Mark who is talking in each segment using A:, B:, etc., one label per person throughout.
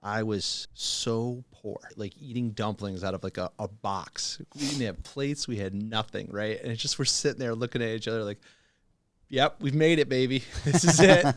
A: I was so poor, like eating dumplings out of like a box. We didn't have plates. We had nothing, right? And it's just we're sitting there looking at each other like, yep, we've made it, baby. This is it.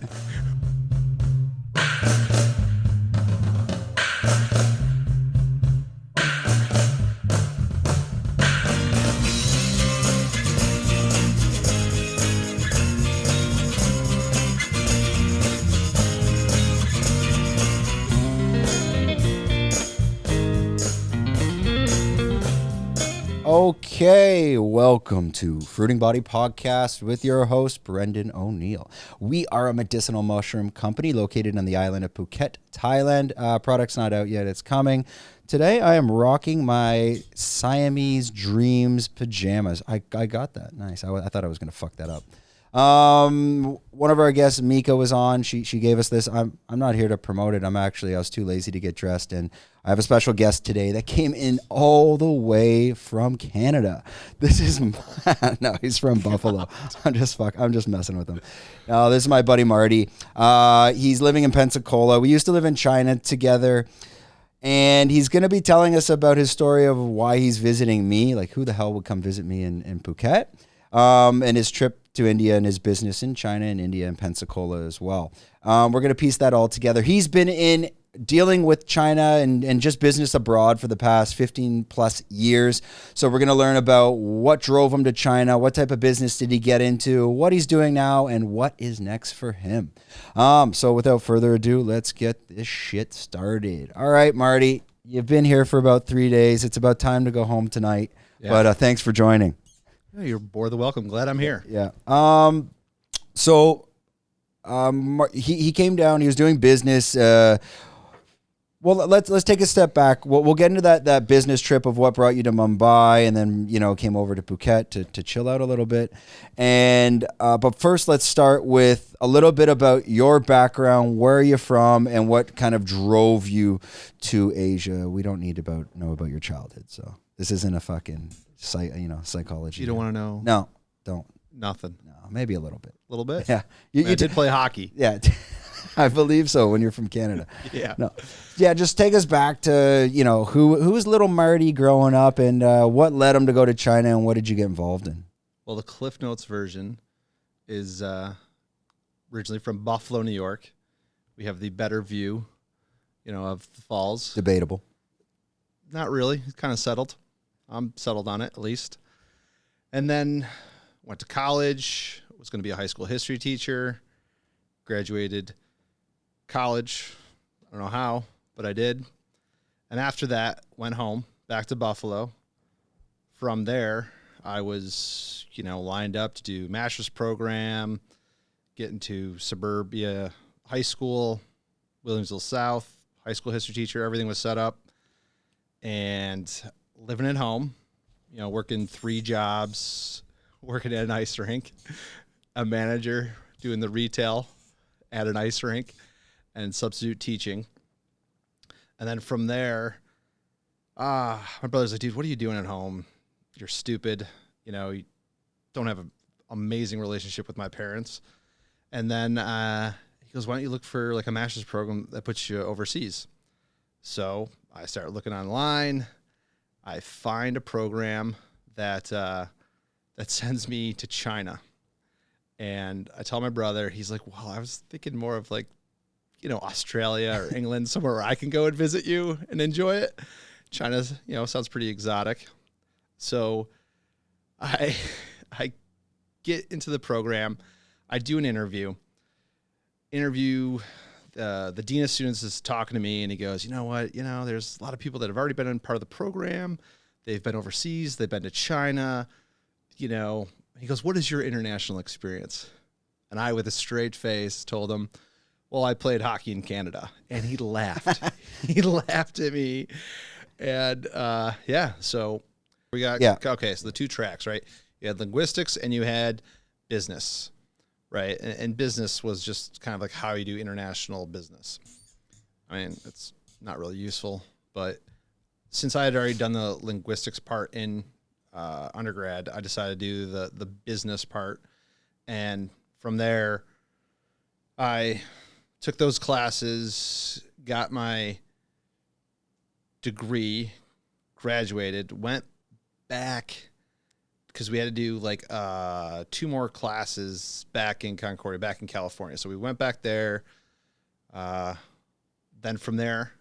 B: Okay, welcome to Fruiting Body Podcast with your host, Brendan O'Neill. We are a medicinal mushroom company located on the island of Phuket, Thailand. Product's not out yet, it's coming. Today, I am rocking my Siamese Dreams pajamas. I got that. Nice. I thought I was going to fuck that up. One of our guests, Mika, was on. She gave us this. I'm not here to promote it. I was too lazy to get dressed, and I have a special guest today that came in all the way from Canada. This is no, he's from Buffalo. I'm just messing with him. This is my buddy Marty. He's living in Pensacola. We used to live in China together. And he's going to be telling us about his story of why he's visiting me. Like, who the hell would come visit me in Phuket? And his trip to India and his business in China and India and Pensacola as well. We're going to piece that all together. He's been in dealing with China and just business abroad for the past 15 plus years. So we're going to learn about what drove him to China, what type of business did he get into, what he's doing now, and what is next for him. So without further ado, let's get this shit started. All right, Marty, you've been here for about 3 days. It's about time to go home tonight. Yeah. But thanks for joining.
A: Yeah, you're more than welcome. Glad I'm here.
B: Yeah. He came down. He was doing business. Well, let's take a step back. We'll get into that business trip of what brought you to Mumbai, and then came over to Phuket to chill out a little bit. And but first, let's start with a little bit about your background. Where are you from, and what kind of drove you to Asia? We don't need to know about your childhood, so this isn't a fucking psychology.
A: You don't want to know?
B: No, don't.
A: Nothing.
B: No, maybe a little bit.
A: A little bit?
B: Yeah.
A: You did play hockey.
B: Yeah. I believe so when you're from Canada.
A: Yeah.
B: No. Yeah, just take us back to, who was little Marty growing up, and what led him to go to China, and what did you get involved in?
A: Well, the CliffsNotes version is originally from Buffalo, New York. We have the better view, of the falls.
B: Debatable.
A: Not really. It's kind of settled. I'm settled on it, at least. And then went to college, was going to be a high school history teacher, graduated college. I don't know how, but I did. And after that, went home, back to Buffalo. From there, I was, lined up to do master's program, get into suburbia high school, Williamsville South, high school history teacher. Everything was set up. And living at home, working 3 jobs, working at an ice rink, a manager doing the retail at an ice rink, and substitute teaching. And then from there, my brother's like, dude, what are you doing at home? You're stupid. You don't have an amazing relationship with my parents. And then he goes, why don't you look for like a master's program that puts you overseas? So I started looking online. I find a program that sends me to China. And I tell my brother, he's like, well, I was thinking more of like, Australia or England, somewhere where I can go and visit you and enjoy it. China's, sounds pretty exotic. So I get into the program. I do an interview. The dean of students is talking to me, and he goes, you know what? There's a lot of people that have already been in part of the program. They've been overseas. They've been to China. He goes, what is your international experience? And I, with a straight face, told him, well, I played hockey in Canada. And he laughed. He laughed at me. And, so we got, okay, so the 2 tracks, right? You had linguistics and you had business, right? And business was just kind of like how you do international business. I mean, it's not really useful, but since I had already done the linguistics part in undergrad, I decided to do the business part. And from there, I took those classes, got my degree, graduated, went back because we had to do like 2 more classes back in Concordia, back in California. So we went back there. Then from there,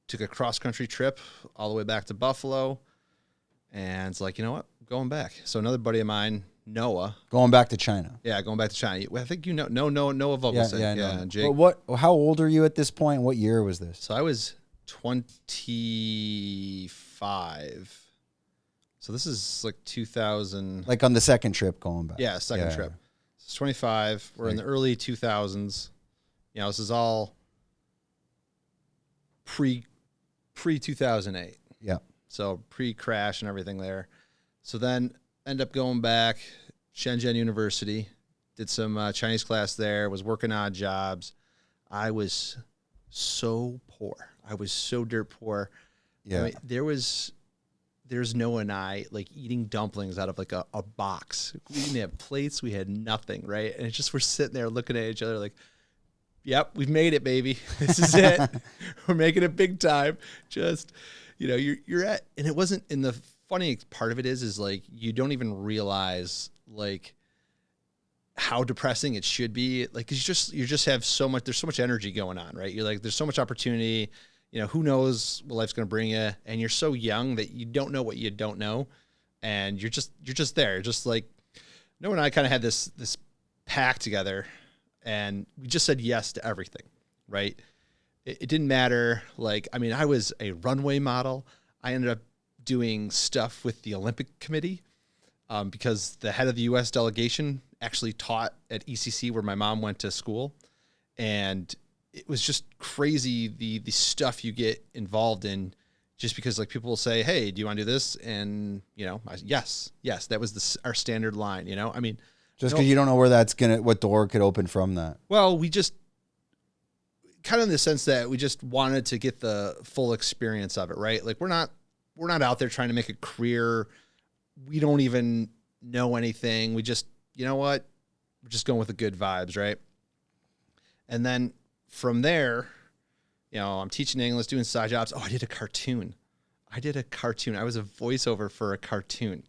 A: took a cross-country trip all the way back to Buffalo. And it's like, you know what? Going back. So another buddy of mine, Noah.
B: Going back to China.
A: Yeah, going back to China. I think you know Noah Vogelson.
B: Yeah, I know.
A: Jake.
B: But how old are you at this point? What year was this?
A: So I was 25. So this is like 2000.
B: Like on the second trip going back.
A: Yeah, second trip. So it's 25. We're in the early 2000s. You know, this is all pre 2008.
B: Yeah.
A: So pre-crash and everything there. So then end up going back, Shenzhen University, did some Chinese class there, was working odd jobs. I was so poor. I was so dirt poor.
B: Yeah.
A: I mean, there's Noah and I like eating dumplings out of like a box. We didn't have plates. We had nothing, right? And it's just we're sitting there looking at each other like, yep, we've made it, baby. This is it. We're making it big time. Just, you know, you're at, and it wasn't, and the funny part of it is like, you don't even realize like how depressing it should be. Like, you just have so much, there's so much energy going on, right? You're like, there's so much opportunity, you know, who knows what life's going to bring you. And you're so young that you don't know what you don't know. And you're just there. Just like, Noah and I kind of had this pact together, and we just said yes to everything, right? It didn't matter. Like, I mean, I was a runway model. I ended up doing stuff with the Olympic Committee because the head of the U.S. delegation actually taught at ECC where my mom went to school. And it was just crazy, the stuff you get involved in, just because like people will say, hey, do you want to do this? And, you know, yes, that was our standard line, you know? I mean,
B: just because you don't know where what door could open from that.
A: Well, we just kind of in the sense that we just wanted to get the full experience of it, right? Like we're not out there trying to make a career. We don't even know anything. We just, you know what? We're just going with the good vibes, right? And then from there, you know, I'm teaching English, doing side jobs. Oh, I did a cartoon. I was a voiceover for a cartoon.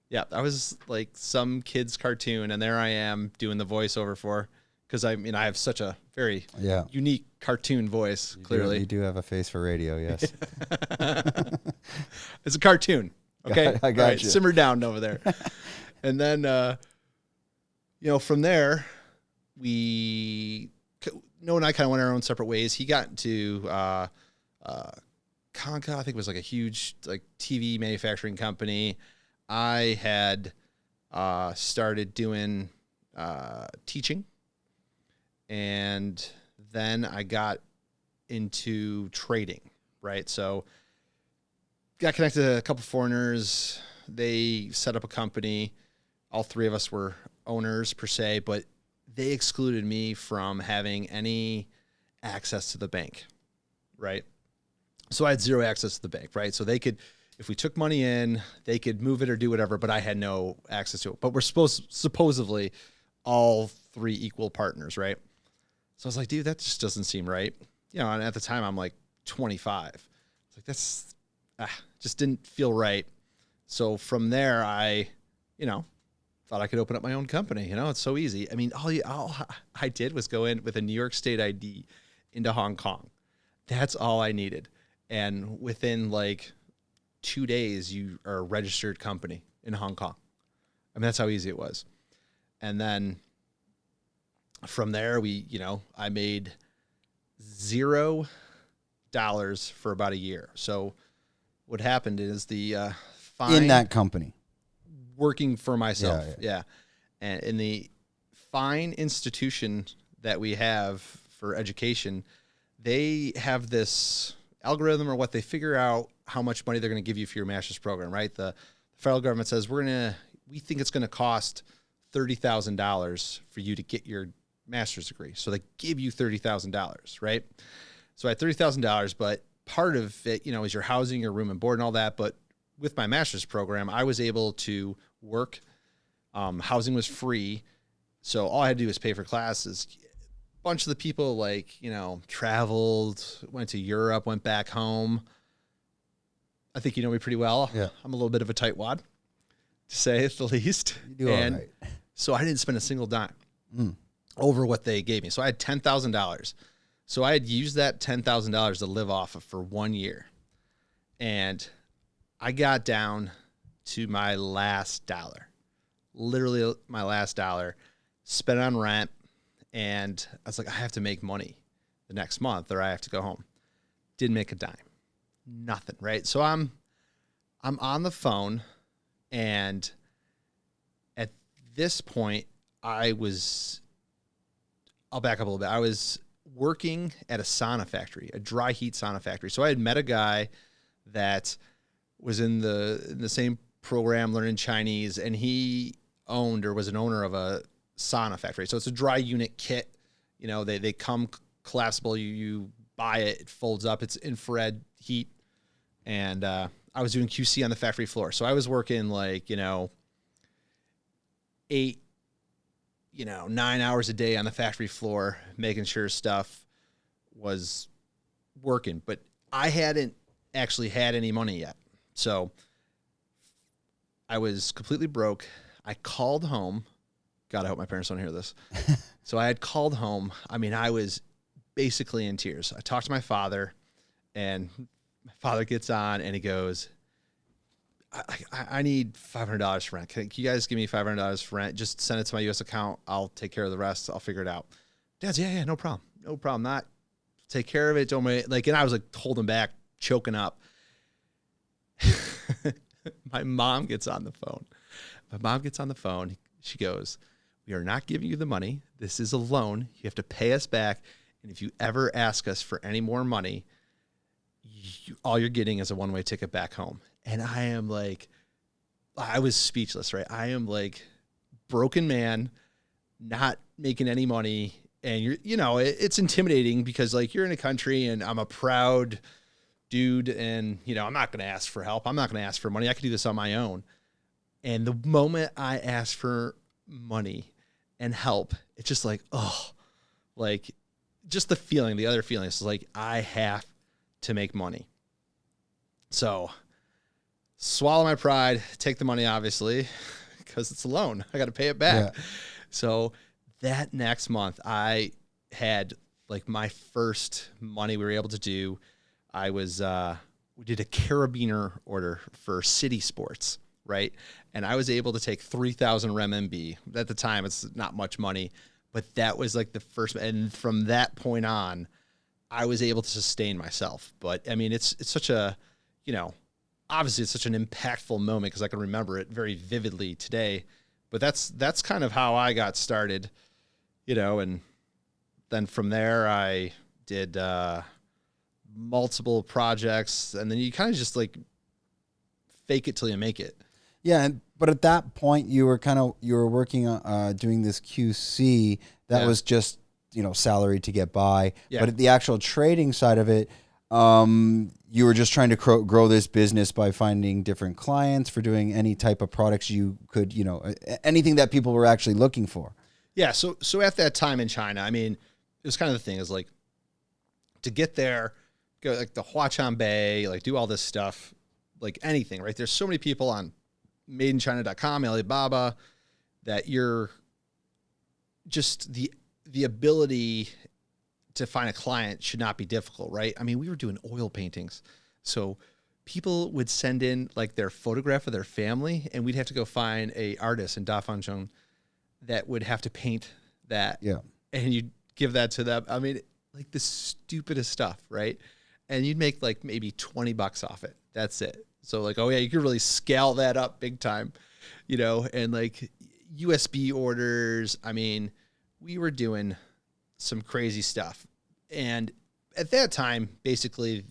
A: Yeah, I was like some kid's cartoon, and there I am doing the voiceover for, because I mean, I have such a very unique cartoon voice, clearly.
B: You do have a face for radio, yes.
A: It's a cartoon, okay?
B: I got you.
A: Simmer down over there. And then, you know, from there, Noah and I kind of went our own separate ways. He got into Conca, I think it was like a huge like TV manufacturing company. I had started doing teaching, and then I got into trading, right? So got connected to a couple foreigners. They set up a company. All three of us were owners per se, but they excluded me from having any access to the bank, right? So I had zero access to the bank, right? So they could, if we took money in, they could move it or do whatever, but I had no access to it. But we're supposedly all three equal partners, right? So I was like, dude, that just doesn't seem right. You know, and at the time I'm like 25. It's like, that's just didn't feel right. So from there, I, you know, thought I could open up my own company. You know, it's so easy. I mean, all I did was go in with a New York State ID into Hong Kong. That's all I needed. And within like 2 days, you are a registered company in Hong Kong. I mean, that's how easy it was. And then from there, I made $0 for about a year. So what happened is the fine
B: in that company,
A: working for myself. Yeah. And in the fine institution that we have for education, they have this algorithm or what they figure out how much money they're going to give you for your master's program, right? The federal government says we think it's going to cost $30,000 for you to get your master's degree. So they give you $30,000, right? So I had $30,000, but part of it, is your housing, your room and board and all that. But with my master's program, I was able to work. Housing was free. So all I had to do was pay for classes. A bunch of the people traveled, went to Europe, went back home. I think you know me pretty well.
B: Yeah.
A: I'm a little bit of a tightwad, to say the least.
B: You do all right.
A: So I didn't spend a single dime over what they gave me. So I had $10,000. So I had used that $10,000 to live off of for 1 year. And I got down to my last dollar, literally my last dollar, spent on rent. And I was like, I have to make money the next month or I have to go home. Didn't make a dime, nothing. Right. So I'm on the phone, and at this point I'll back up a little bit. I was working at a sauna factory, a dry heat sauna factory. So I had met a guy that was in the same program learning Chinese, and he owned or was an owner of a sauna factory. So it's a dry unit kit. You know, they come collapsible. You buy it, it folds up. It's infrared heat. And I was doing QC on the factory floor. So I was working 9 hours a day on the factory floor, making sure stuff was working. But I hadn't actually had any money yet. So I was completely broke. I called home. God, I hope my parents don't hear this. So I had called home. I mean, I was basically in tears. I talked to my father, and my father gets on and he goes, I need $500 for rent. Can you guys give me $500 for rent? Just send it to my U.S. account. I'll take care of the rest. I'll figure it out. Dad's, yeah, no problem. No problem. Not take care of it. Don't worry. And I was holding back, choking up. My mom gets on the phone. She goes, we are not giving you the money. This is a loan. You have to pay us back. And if you ever ask us for any more money, all you're getting is a one-way ticket back home. And I am I was speechless, right? I am broken man, not making any money. And it's intimidating because you're in a country, and I'm a proud dude, and I'm not going to ask for help. I'm not going to ask for money. I can do this on my own. And the moment I asked for money and help, it's just just the feeling, the other feeling is I have to make money. So swallow my pride, take the money, obviously, because it's a loan. I got to pay it back. Yeah. So that next month I had my first money we were able to do. We did a carabiner order for City Sports, right? And I was able to take 3,000 renminbi. At the time, it's not much money, but that was the first. And from that point on, I was able to sustain myself. But I mean, it's such a, obviously it's such an impactful moment because I can remember it very vividly today. But that's kind of how I got started, and then from there I did multiple projects, and then you kind of just fake it till you make it.
B: Yeah, but at that point you were working on doing this QC that was just salary to get by. Yeah. But at the actual trading side of it, you were just trying to grow this business by finding different clients for doing any type of products you could, anything that people were actually looking for.
A: Yeah. So at that time in China, I mean, it was kind of the thing is to get there, go the Huaqiang Bay, do all this stuff, anything, right? There's so many people on madeinchina.com, Alibaba, that you're just the ability to find a client should not be difficult, right? I mean, we were doing oil paintings. So people would send in their photograph of their family, and we'd have to go find a artist in Dafangzhong that would have to paint that. Yeah. And you'd give that to them. I mean, the stupidest stuff, right? And you'd make maybe $20 off it. That's it. So oh yeah, you could really scale that up big time, and USB orders. I mean, we were doing some crazy stuff. And at that time, basically,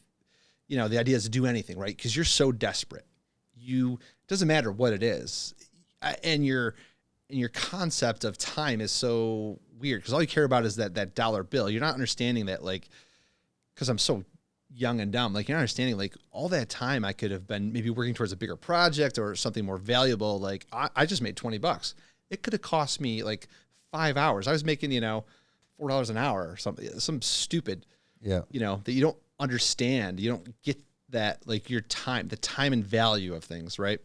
A: the idea is to do anything, right? Because you're so desperate. It doesn't matter what it is. And your concept of time is so weird because all you care about is that dollar bill. You're not understanding that because I'm so young and dumb, you're not understanding all that time I could have been maybe working towards a bigger project or something more valuable. I just made $20. It could have cost me 5 hours. I was making, $4 an hour or something, some stupid, that you don't understand. You don't get that like the time and value of things, right?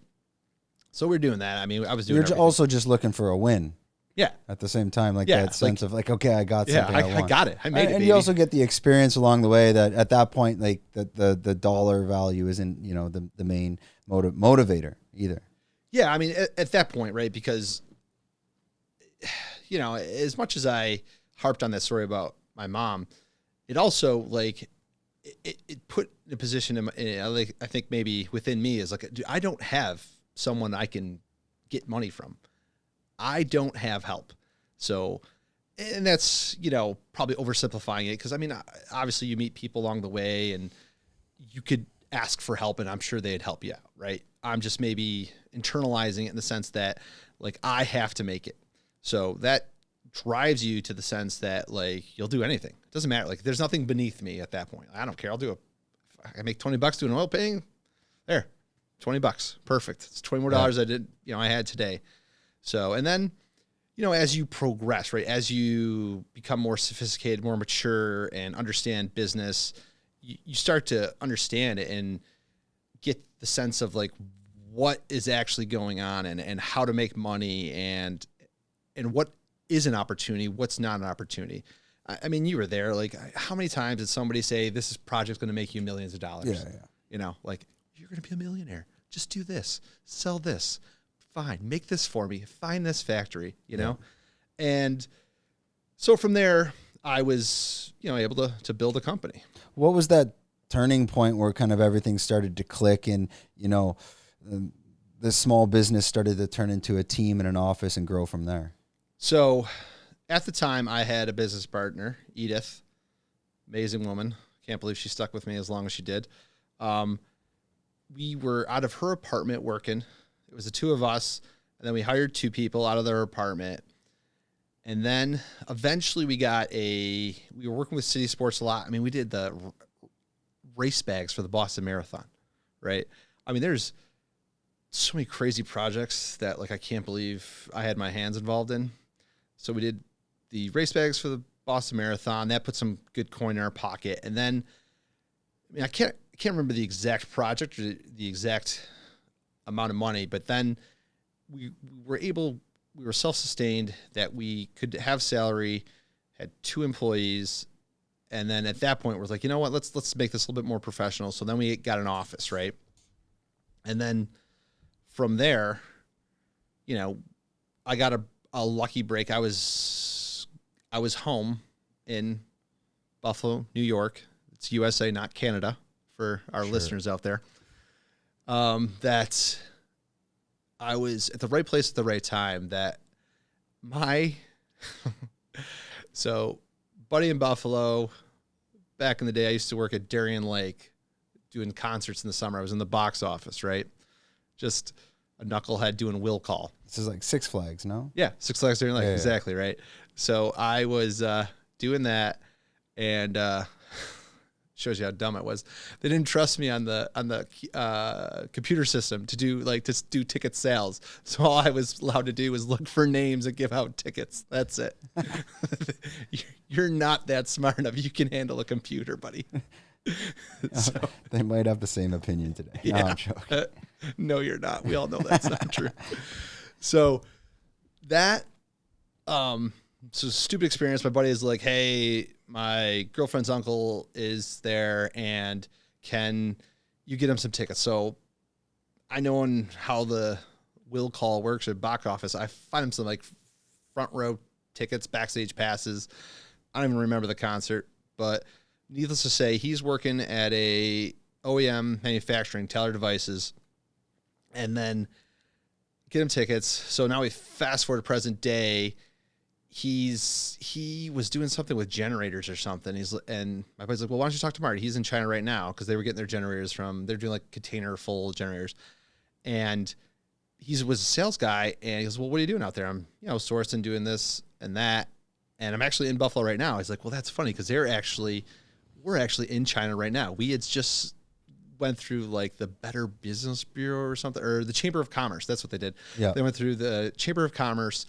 A: So we're doing that. I mean, I was doing.
B: You're also just looking for a win.
A: Yeah.
B: At the same time, like that sense of like, okay, I got something.
A: I got it. I made it.
B: And
A: baby.
B: you also get the experience along the way that at that point, like the dollar value isn't, the main motivator either.
A: Yeah. I mean, at that point, right? Because, as much as I harped on that story about my mom, it also like, it put in a position I think maybe within me is like, dude, I don't have someone I can get money from. I don't have help. So, and that's, probably oversimplifying it. Cause I mean, obviously you meet people along the way and you could ask for help and I'm sure they'd help you out. Right. I'm just maybe internalizing it in the sense that like, I have to make it. So that drives you to the sense that like, you'll do anything. It doesn't matter. Like there's nothing beneath me at that point. I don't care. I make $20 doing oil paying there, $20. Perfect. It's $20 more dollars I had today. So, and then, as you progress, right, as you become more sophisticated, more mature and understand business, you start to understand it and get the sense of like what is actually going on and how to make money and what is an opportunity, what's not an opportunity. I mean, you were there. Like, how many times did somebody say this project's going to make you millions of dollars? Yeah. Like, you're going to be a millionaire. Just do this. Sell this. Fine. Make this for me. Find this factory, And so from there, I was, able to build a company.
B: What was that turning point where kind of everything started to click and, the small business started to turn into a team in an office and grow from there?
A: So at the time I had a business partner, Edith, amazing woman. Can't believe she stuck with me as long as she did. We were out of her apartment working. It was the two of us. And then we hired two people out of their apartment. And then eventually we were working with City Sports a lot. I mean, we did the race bags for the Boston Marathon, right? I mean, there's so many crazy projects that like, I can't believe I had my hands involved in. So we did the race bags for the Boston Marathon. That put some good coin in our pocket. And then, I mean, I can't remember the exact project or the exact amount of money, but then we were self-sustained, that we could have salary, had 2 employees. And then at that point we're like, you know what, let's make this a little bit more professional. So then we got an office, right? And then from there, I got a lucky break. I was home in Buffalo, New York. It's USA, not Canada, for our listeners out there. That I was at the right place at the right time. That so buddy in Buffalo, back in the day, I used to work at Darien Lake doing concerts in the summer. I was in the box office, right? Just a knucklehead doing will call.
B: This is like Six Flags, no?
A: Yeah, Six Flags Darien Lake, exactly, right? So I was doing that, and shows you how dumb I was. They didn't trust me on the computer system to do ticket sales. So all I was allowed to do was look for names and give out tickets. That's it. You're not that smart enough. You can handle a computer, buddy. So,
B: they might have the same opinion today.
A: Yeah.
B: No, I'm joking.
A: No, you're not. We all know that's not true. So that, so stupid experience. My buddy is like, hey, my girlfriend's uncle is there, and can you get him some tickets? So I know how the will call works at box office. I find him some like front row tickets, backstage passes. I don't even remember the concert, but needless to say, he's working at a OEM manufacturing, Tyler Devices, and then get him tickets. So now we fast forward to present day. He was doing something with generators or something. And my buddy's like, well, why don't you talk to Marty? He's in China right now, because they were getting their generators they're doing like container full generators. And he was a sales guy, and he goes, well, what are you doing out there? I'm, sourcing, doing this and that. And I'm actually in Buffalo right now. He's like, well, that's funny, because we're actually in China right now. We had just went through like the Better Business Bureau or something, or the Chamber of Commerce. That's what they did. Yeah. They went through the Chamber of Commerce,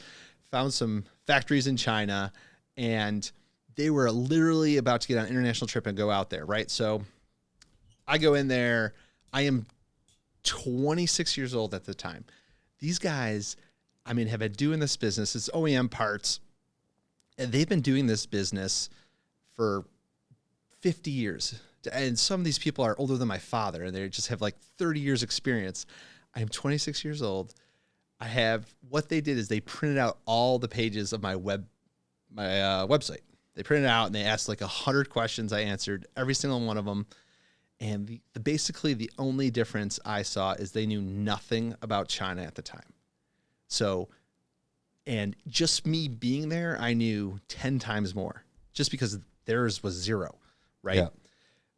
A: found some factories in China, and they were literally about to get on an international trip and go out there, right? So I go in there. I am 26 years old at the time. These guys, I mean, have been doing this business. It's OEM parts. And they've been doing this business for 50 years. And some of these people are older than my father, and they just have like 30 years experience. I am 26 years old. I have, what they did is they printed out all the pages of my website. They printed it out and they asked like 100 questions. I answered every single one of them. And basically the only difference I saw is they knew nothing about China at the time. So, and just me being there, I knew 10 times more just because theirs was zero, right?
B: Yeah.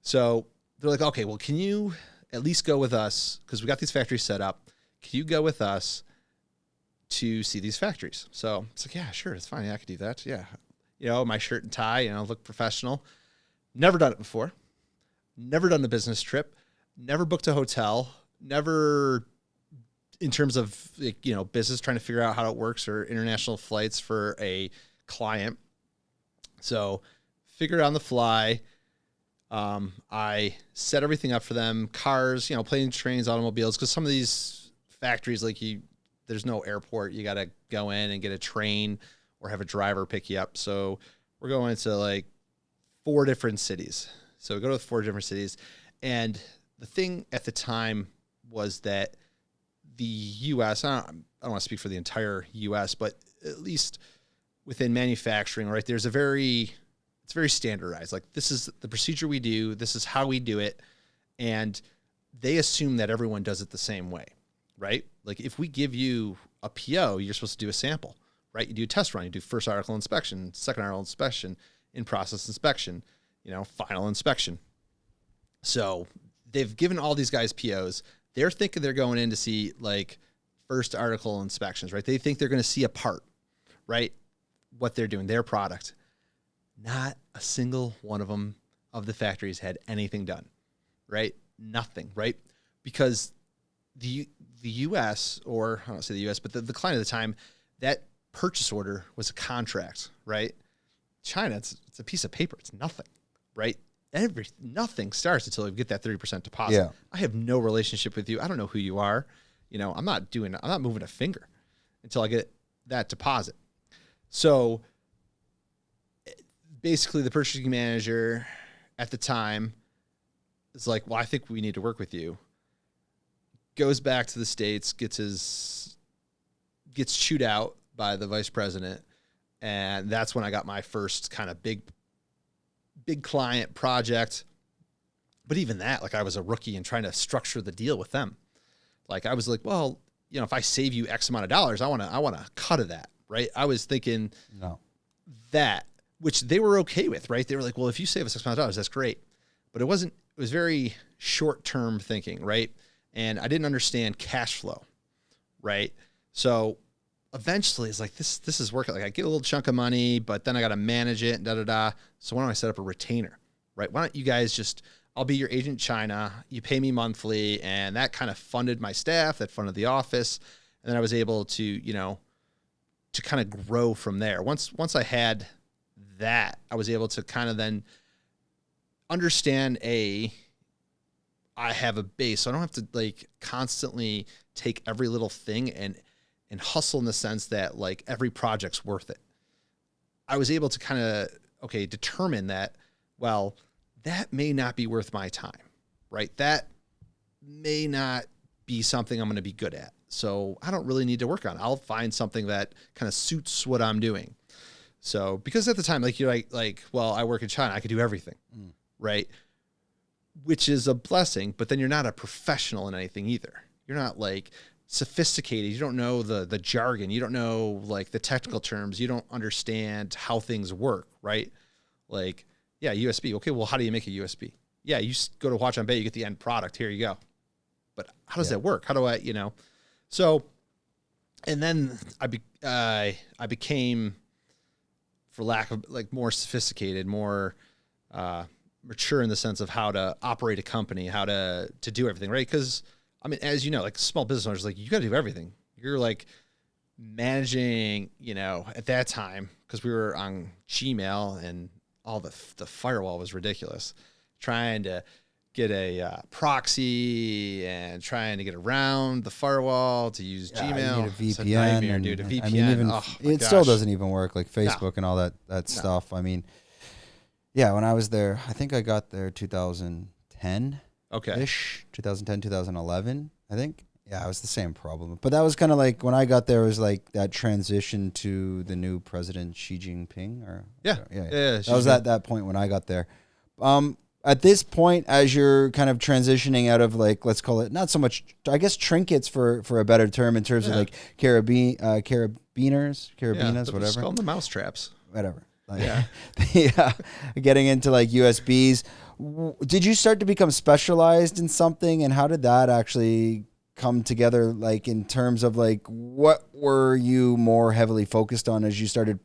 A: So they're like, okay, well, can you at least go with us? Because we got these factories set up. Can you go with us to see these factories? So it's like, yeah, sure. It's fine. Yeah, I could do that. Yeah. You know, my shirt and tie, you know, look professional. Never done it before. Never done a business trip. Never booked a hotel. Never, in terms of, like, you know, business, trying to figure out how it works or international flights for a client. So figured it on the fly. I set everything up for them. Cars, you know, planes, trains, automobiles. Because some of these factories, like there's no airport. You got to go in and get a train or have a driver pick you up. So we're going to like 4 different cities. So we go to 4 different cities. And the thing at the time was that the U.S., I don't want to speak for the entire U.S., but at least within manufacturing, right, it's very standardized. Like, this is the procedure we do. This is how we do it. And they assume that everyone does it the same way, right? Like, if we give you a PO, you're supposed to do a sample, right? You do a test run. You do first article inspection, second article inspection, in-process inspection, you know, final inspection. So they've given all these guys POs. They're thinking they're going in to see, like, first article inspections, right? They think they're going to see a part, right? What they're doing, their product. Not a single one of them, of the factories, had anything done, right? Nothing, right? Because the U.S., or I don't say the U.S., but the client at the time, that purchase order was a contract, right? China, it's a piece of paper. It's nothing, right? Nothing starts until you get that 30% deposit.
B: Yeah.
A: I have no relationship with you. I don't know who you are. You know, I'm not moving a finger until I get that deposit. So basically the purchasing manager at the time is like, well, I think we need to work with you. Goes back to the States, gets chewed out by the vice president. And that's when I got my first kind of big client project. But even that, like, I was a rookie and trying to structure the deal with them. Like, I was like, well, you know, if I save you X amount of dollars, I want a cut of that, right? I was thinking that, which they were okay with, right? They were like, well, if you save us X amount of dollars, that's great. But it was very short-term thinking, right? And I didn't understand cash flow, right? So eventually it's like, this is working. Like, I get a little chunk of money, but then I got to manage it and da-da-da. So why don't I set up a retainer, right? Why don't you guys I'll be your agent in China. You pay me monthly. And that kind of funded my staff, that funded the office. And then I was able to, you know, to kind of grow from there. Once I had that, I was able to kind of then understand I have a base. So I don't have to, like, constantly take every little thing and hustle in the sense that, like, every project's worth it. I was able to kind of, determine that, well, that may not be worth my time, right? That may not be something I'm going to be good at. So I don't really need to work on it. I'll find something that kind of suits what I'm doing. So, because at the time, like, you're like, well, I work in China, I could do everything, right? Which is a blessing, but then you're not a professional in anything either. You're not, like, sophisticated. You don't know the jargon. You don't know, like, the technical terms. You don't understand how things work, right? Like, yeah, USB. Okay, well, how do you make a USB? Yeah, you go to Watch on Bay, you get the end product. Here you go. But how does that work? How do I, you know? So, and then I became, for lack of, like, more sophisticated, more mature in the sense of how to operate a company, how to do everything, right? Because, I mean, as you know, like, small business owners, like, you got to do everything. You're, like, managing, you know, at that time, because we were on Gmail and all the firewall was ridiculous, trying to get a proxy and trying to get around the firewall to use Gmail.
B: You need a VPN.
A: It's a nightmare, dude. A VPN.
B: I mean, even
A: oh,
B: it still doesn't even work, like Facebook and all that stuff. I mean, yeah, when I was there, I think I got there 2010.
A: Okay-ish.
B: 2010, 2011, I think. Yeah, it was the same problem. But that was kind of like when I got there, it was like that transition to the new president, Xi Jinping.
A: Yeah.
B: That was at that point when I got there. At this point, as you're kind of transitioning out of like, let's call it not so much, I guess, trinkets for a better term in terms of like carabinas, whatever.
A: Just call them the mouse traps.
B: Whatever. Like, getting into like USBs. Did you start to become specialized in something, and how did that actually come together, like in terms of like what were you more heavily focused on as you started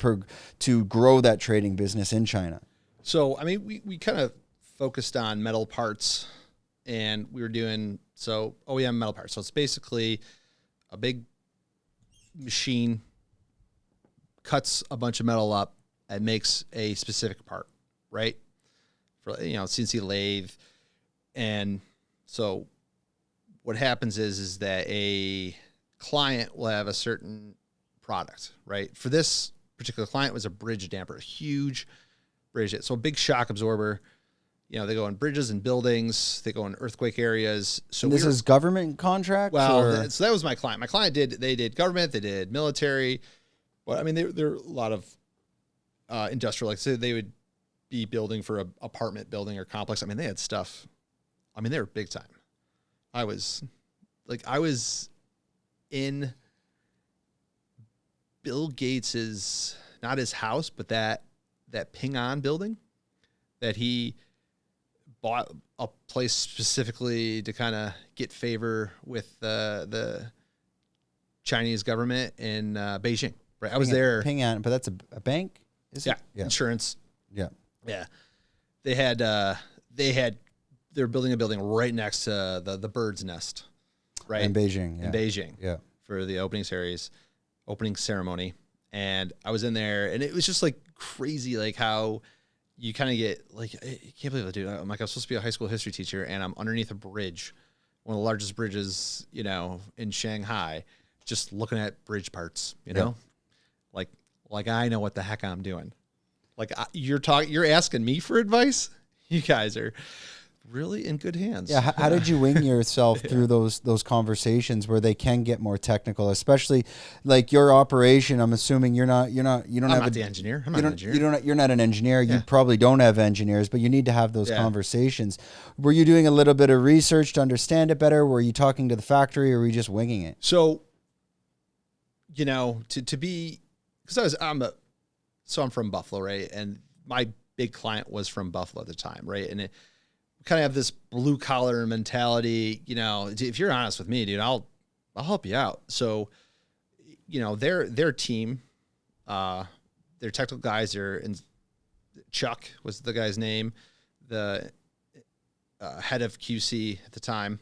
B: to grow that trading business in China?
A: So, I mean, we kind of focused on metal parts, and we were doing OEM metal parts. So it's basically a big machine cuts a bunch of metal up and makes a specific part, right? For, CNC lathe. And so what happens is that a client will have a certain product, right? For this particular client, it was a bridge damper, a huge bridge. So a big shock absorber. They go in bridges and buildings. They go in earthquake areas. So
B: this is government contracts?
A: Well, so that was my client. My client did government, they did military. But I mean, there are a lot of industrial. Like, so they would be building for an apartment building or complex. I mean, they had stuff. I mean, they were big time. I was in Bill Gates's, not his house, but that Ping An building that he bought a place specifically to kind of get favor with the Chinese government in Beijing. Right, I was there.
B: Ping An, but that's a bank. Is it?
A: Yeah, insurance.
B: Yeah.
A: They were building a building right next to the bird's nest, right?
B: In Beijing.
A: In Beijing.
B: Yeah.
A: For the opening ceremony. And I was in there, and it was just like crazy, like how you kind of get like, I can't believe it, dude. I'm like, I was supposed to be a high school history teacher, and I'm underneath a bridge, one of the largest bridges, in Shanghai, just looking at bridge parts, like I know what the heck I'm doing. Like you're asking me for advice. You guys are really in good hands.
B: Yeah. How did you wing yourself through those conversations where they can get more technical, especially like your operation? I'm assuming you don't have
A: the engineer. I'm not an engineer.
B: You're not an engineer. Yeah. You probably don't have engineers, but you need to have those conversations. Were you doing a little bit of research to understand it better? Were you talking to the factory, or were you just winging it?
A: So, to be, because I'm from Buffalo, right? And my big client was from Buffalo at the time, right? And we kind of have this blue collar mentality. If you're honest with me, dude, I'll help you out. So, their team, their technical guys are in. Chuck was the guy's name, the head of QC at the time.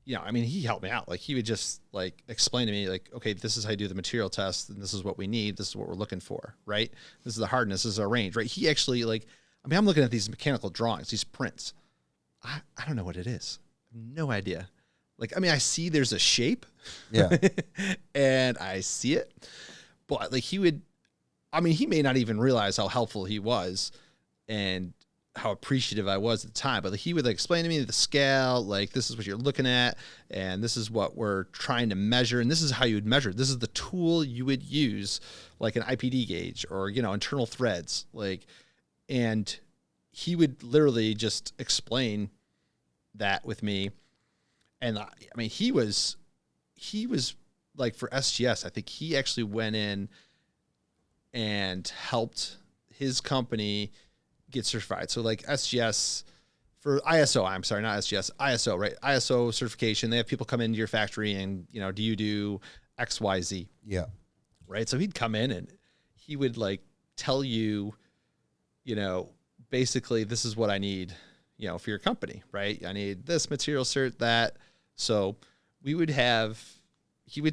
A: He helped me out. Like, he would just like explain to me, like, okay, this is how you do the material test, and this is what we need. This is what we're looking for, right? This is the hardness. This is our range, right? He actually I'm looking at these mechanical drawings, these prints. I don't know what it is. No idea. I see there's a shape.
B: Yeah.
A: And I see it. But he may not even realize how helpful he was and how appreciative I was at the time, but he would explain to me the scale, like, this is what you're looking at, and this is what we're trying to measure, and this is how you would measure. This is the tool you would use, like an IPD gauge or internal threads, and he would literally just explain that with me. And he was like, for SGS, I think he actually went in and helped his company get certified. So like SGS for ISO, I'm sorry, not SGS, ISO, right? ISO certification. They have people come into your factory and, do you do X, Y, Z?
B: Yeah.
A: Right. So he'd come in and he would tell you, basically this is what I need, for your company, right? I need this material cert, that. So he would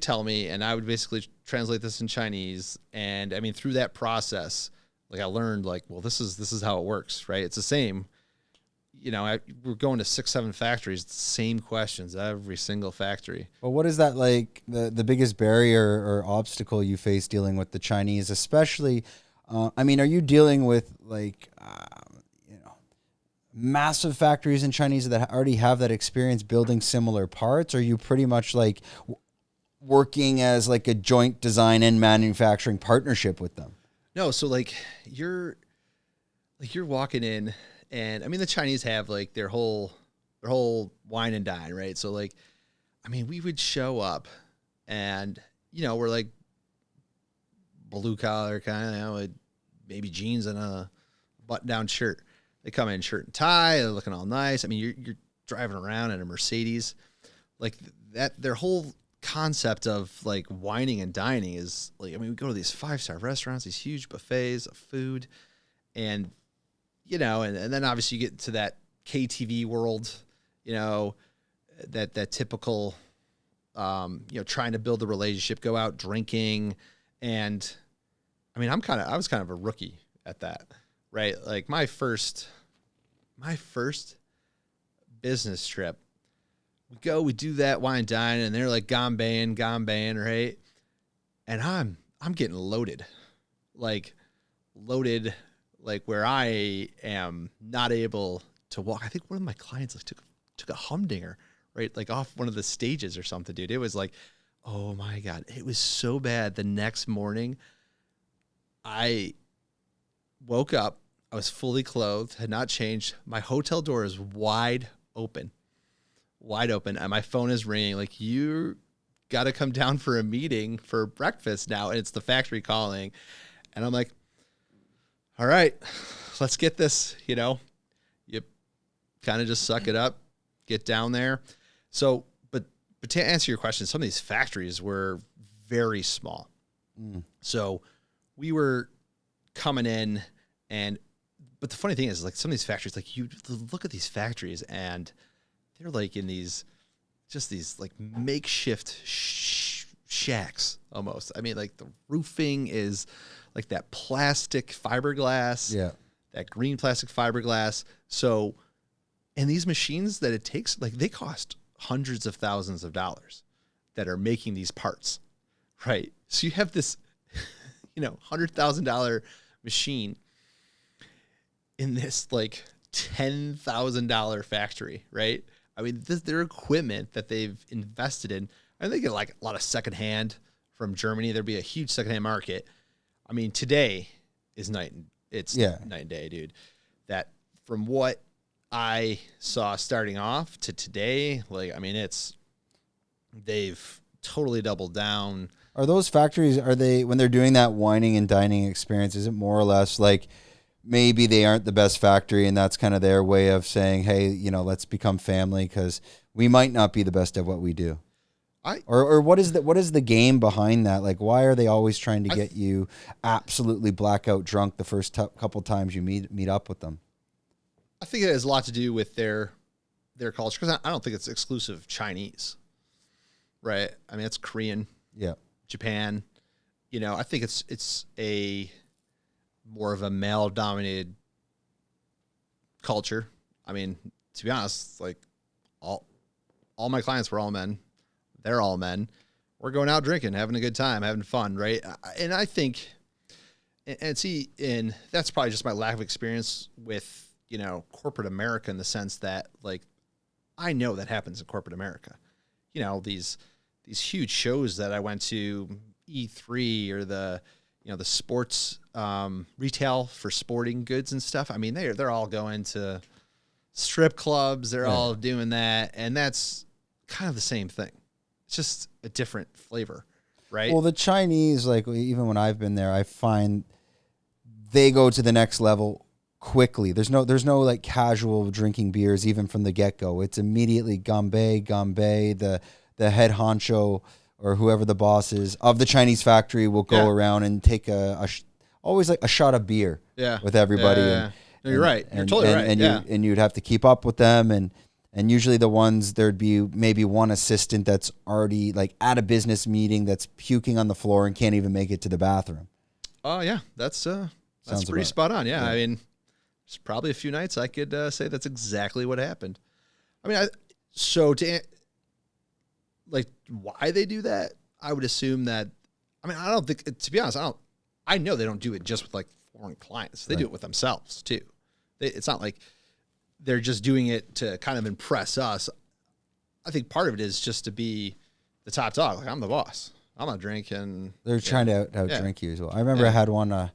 A: tell me, and I would basically translate this in Chinese. And through that process, I learned well, this is how it works, right? It's the same. we're going to 6-7 factories, same questions, every single factory.
B: Well, what is that like the biggest barrier or obstacle you face dealing with the Chinese, especially, are you dealing with like, massive factories in Chinese that already have that experience building similar parts? Or are you pretty much like working as like a joint design and manufacturing partnership with them?
A: No. So like you're walking in, and the Chinese have like their whole wine and dine, right? So like, we would show up and, we're like blue collar kind of, with maybe jeans and a button down shirt. They come in shirt and tie, they're looking all nice. You're driving around in a Mercedes, like that. Their whole concept of like wining and dining is like, we go to these 5-star restaurants, these huge buffets of food, and and then obviously you get to that KTV world, that typical, trying to build a relationship, go out drinking. And I was kind of a rookie at that, right? Like my first business trip, we do that wine and dine, and they're like gombaying, right? And I'm getting loaded, like where I am not able to walk. I think one of my clients like took a humdinger, right? Like off one of the stages or something, dude. It was like, oh my God, it was so bad. The next morning, I woke up, I was fully clothed, had not changed. My hotel door is wide open, and my phone is ringing. Like, you got to come down for a meeting for breakfast now. And it's the factory calling. And I'm like, all right, let's get this, you kind of just suck it up, get down there. So, but to answer your question, some of these factories were very small. So we were coming in, but the funny thing is, like, some of these factories, like, you look at these factories and they're like in these like makeshift shacks almost. Like the roofing is like that plastic fiberglass, that green plastic fiberglass. So, and these machines that it takes, like, they cost hundreds of thousands of dollars that are making these parts, right? So you have this, $100,000 machine in this like $10,000 factory, right? Their equipment that they've invested in, they get like a lot of secondhand from Germany. There'd be a huge secondhand market. Today is night and day, dude. That from what I saw starting off to today, like, they've totally doubled down.
B: Are those factories, when they're doing that wining and dining experience, is it more or less like maybe they aren't the best factory and that's kind of their way of saying, hey, let's become family because we might not be the best at what we do? Or what is the game behind that? Like, why are they always trying to get you absolutely blackout drunk the first couple times you meet up with them?
A: I think it has a lot to do with their culture, because I don't think it's exclusive Chinese, right? It's Korean, Japan. I think it's a more of a male-dominated culture. To be honest, like all my clients were all men. They're all men. We're going out drinking, having a good time, having fun, right? And I think, and that's probably just my lack of experience with, corporate America, in the sense that, like, I know that happens in corporate America. These huge shows that I went to, E3 or the sports retail for sporting goods and stuff. They're all going to strip clubs. They're all doing that, and that's kind of the same thing. It's just a different flavor, right?
B: Well, the Chinese, like, even when I've been there, I find they go to the next level quickly. There's no like casual drinking beers even from the get-go. It's immediately gambay. The head honcho or whoever the boss is of the Chinese factory will go around and take always like a shot of beer with everybody.
A: No, you're right. You're totally right.
B: And you'd have to keep up with them. And usually the ones, there'd be maybe one assistant that's already like at a business meeting that's puking on the floor and can't even make it to the bathroom.
A: Oh yeah. That's pretty spot on. Yeah. there's probably a few nights I could say that's exactly what happened. I mean, like why they do that, I would assume that, I mean, I don't think, to be honest, I know they don't do it just with like foreign clients. They do it with themselves too. It's not like they're just doing it to kind of impress us. I think part of it is just to be the top dog. Like, I'm the boss. I'm not drinking.
B: They're trying to drink you as well. I remember I had one, I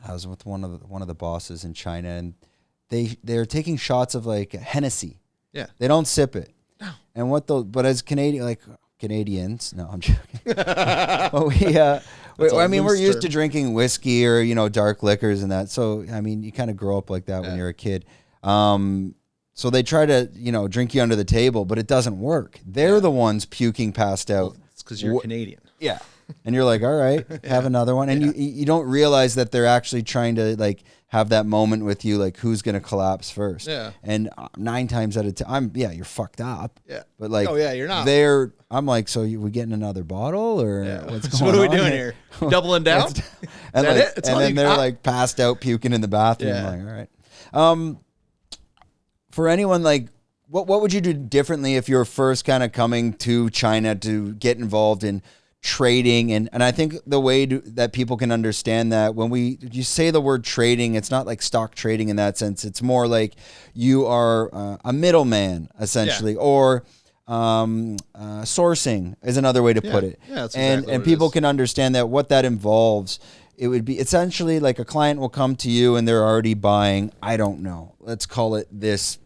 B: was with one of the bosses in China, and they're taking shots of like Hennessy.
A: Yeah.
B: They don't sip it.
A: No.
B: And but as Canadians, no, I'm joking. But I mean, we're used to drinking whiskey or, dark liquors and that. So, I mean, you kind of grow up like that when you're a kid. So they try to, drink you under the table, but it doesn't work. They're the ones puking passed out.
A: Well, it's because you're Canadian.
B: Yeah. And you're like, all right, have another one. And you don't realize that they're actually trying to like have that moment with you, like who's going to collapse first.
A: Yeah.
B: And 9 times out of 10, you're fucked up.
A: Yeah.
B: But like,
A: you're not.
B: I'm like, so we getting another bottle or what's going on?
A: What are we doing here? Doubling down?
B: And then they're like passed out puking in the bathroom.
A: Yeah.
B: I'm like, all right. For anyone, like, what would you do differently if you were first kind of coming to China to get involved in trading? And I think the way that people can understand that when you say the word trading, it's not like stock trading in that sense. It's more like you are a middleman, essentially, or sourcing is another way to put it.
A: Yeah, that's exactly
B: and people can understand that what that involves. It would be essentially like a client will come to you and they're already buying, I don't know, let's call it this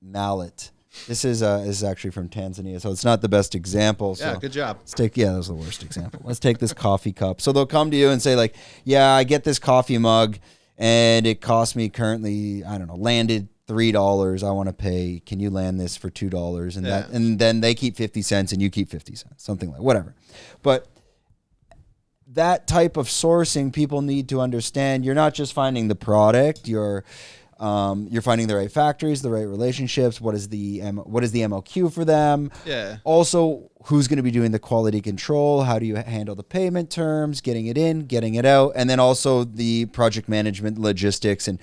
B: mallet. This is actually from Tanzania, so it's not the best example. So
A: yeah, good job.
B: that was the worst example. Let's take this coffee cup. So they'll come to you and say like, yeah, I get this coffee mug and it cost me currently, I don't know, landed $3. I want to pay. Can you land this for $2? And and then they keep 50 cents and you keep 50 cents, something like whatever. But that type of sourcing, people need to understand. You're not just finding the product. You're finding the right factories, the right relationships. What is the MOQ for them?
A: Yeah.
B: Also, who's going to be doing the quality control? How do you handle the payment terms? Getting it in, getting it out, and then also the project management, logistics, and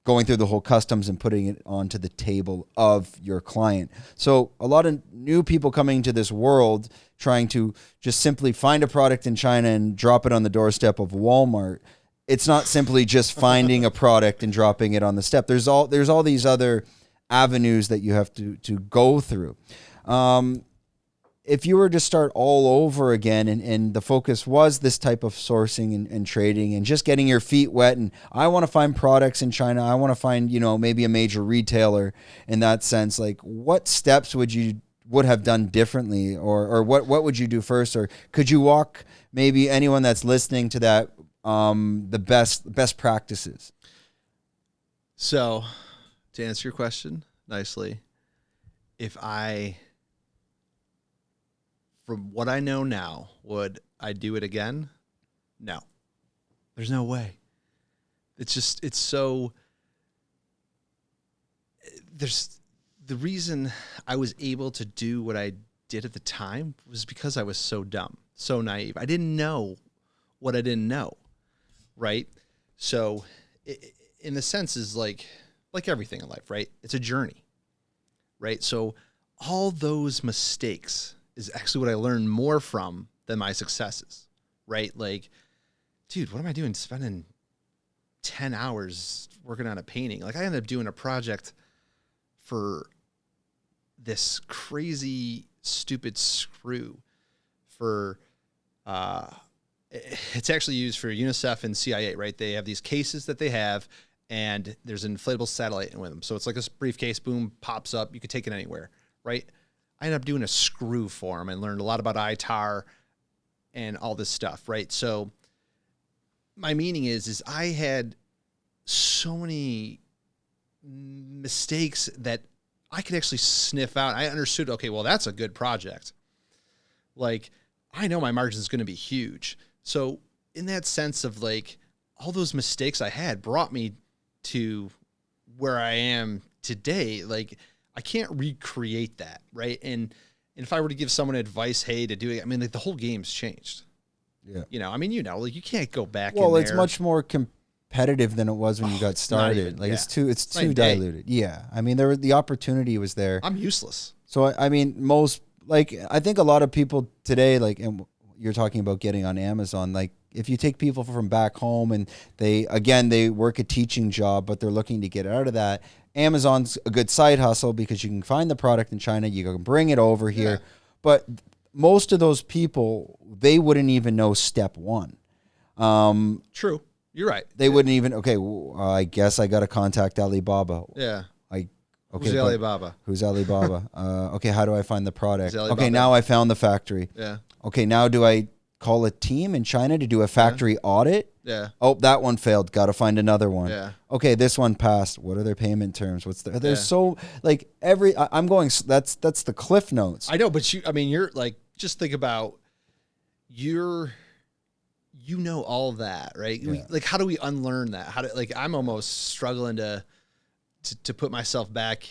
B: going through the whole customs and putting it onto the table of your client. So a lot of new people coming to this world trying to just simply find a product in China and drop it on the doorstep of Walmart. It's not simply just finding a product and dropping it on the step. There's all these other avenues that you have to go through. If you were to start all over again and the focus was this type of sourcing and trading and just getting your feet wet, and I want to find products in China, I want to find, maybe a major retailer in that sense, like what steps would have done differently, or what would you do first? Or could you walk maybe anyone that's listening to that the best practices?
A: So, to answer your question nicely, from what I know now, would I do it again? No. There's no way. The reason I was able to do what I did at the time was because I was so dumb, so naive. I didn't know what I didn't know. Right. So in the sense is like everything in life, right? It's a journey, right? So all those mistakes is actually what I learned more from than my successes, right? Like, dude, what am I doing? Spending 10 hours working on a painting. Like I ended up doing a project for this crazy, stupid screw for, it's actually used for UNICEF and CIA, right? They have these cases that they have, and there's an inflatable satellite in with them. So it's like a briefcase, boom, pops up. You could take it anywhere, right? I ended up doing a screw for them and learned a lot about ITAR and all this stuff, right? So my meaning is I had so many mistakes that I could actually sniff out. I understood, okay, well, that's a good project. Like, I know my margin is going to be huge. So in that sense of like all those mistakes I had brought me to where I am today. Like I can't recreate that. Right. And if I were to give someone advice, hey, to do it, I mean, like the whole game's changed.
B: Yeah.
A: Like you can't go back.
B: Well, it's much more competitive competitive than it was when you got started. It's too diluted. Yeah. I mean, the opportunity was there.
A: I'm useless.
B: So I mean, I think a lot of people today, like, and you're talking about getting on Amazon, like if you take people from back home and they work a teaching job, but they're looking to get out of that, Amazon's a good side hustle because you can find the product in China, you can bring it over here. But most of those people, they wouldn't even know step one.
A: True. You're right.
B: They wouldn't even, I guess I got to contact Alibaba.
A: Yeah.
B: Okay,
A: who's Alibaba?
B: Who's Alibaba? Okay, how do I find the product?
A: Okay,
B: now I found the factory.
A: Yeah.
B: Okay, now do I call a team in China to do a factory audit?
A: Yeah.
B: Oh, that one failed. Got to find another one.
A: Yeah.
B: Okay, this one passed. What are their payment terms? There's so like I'm going. That's the Cliff Notes.
A: I know, but you're like, just think about you know all that, right?
B: Yeah.
A: Like, how do we unlearn that? I'm almost struggling to put myself back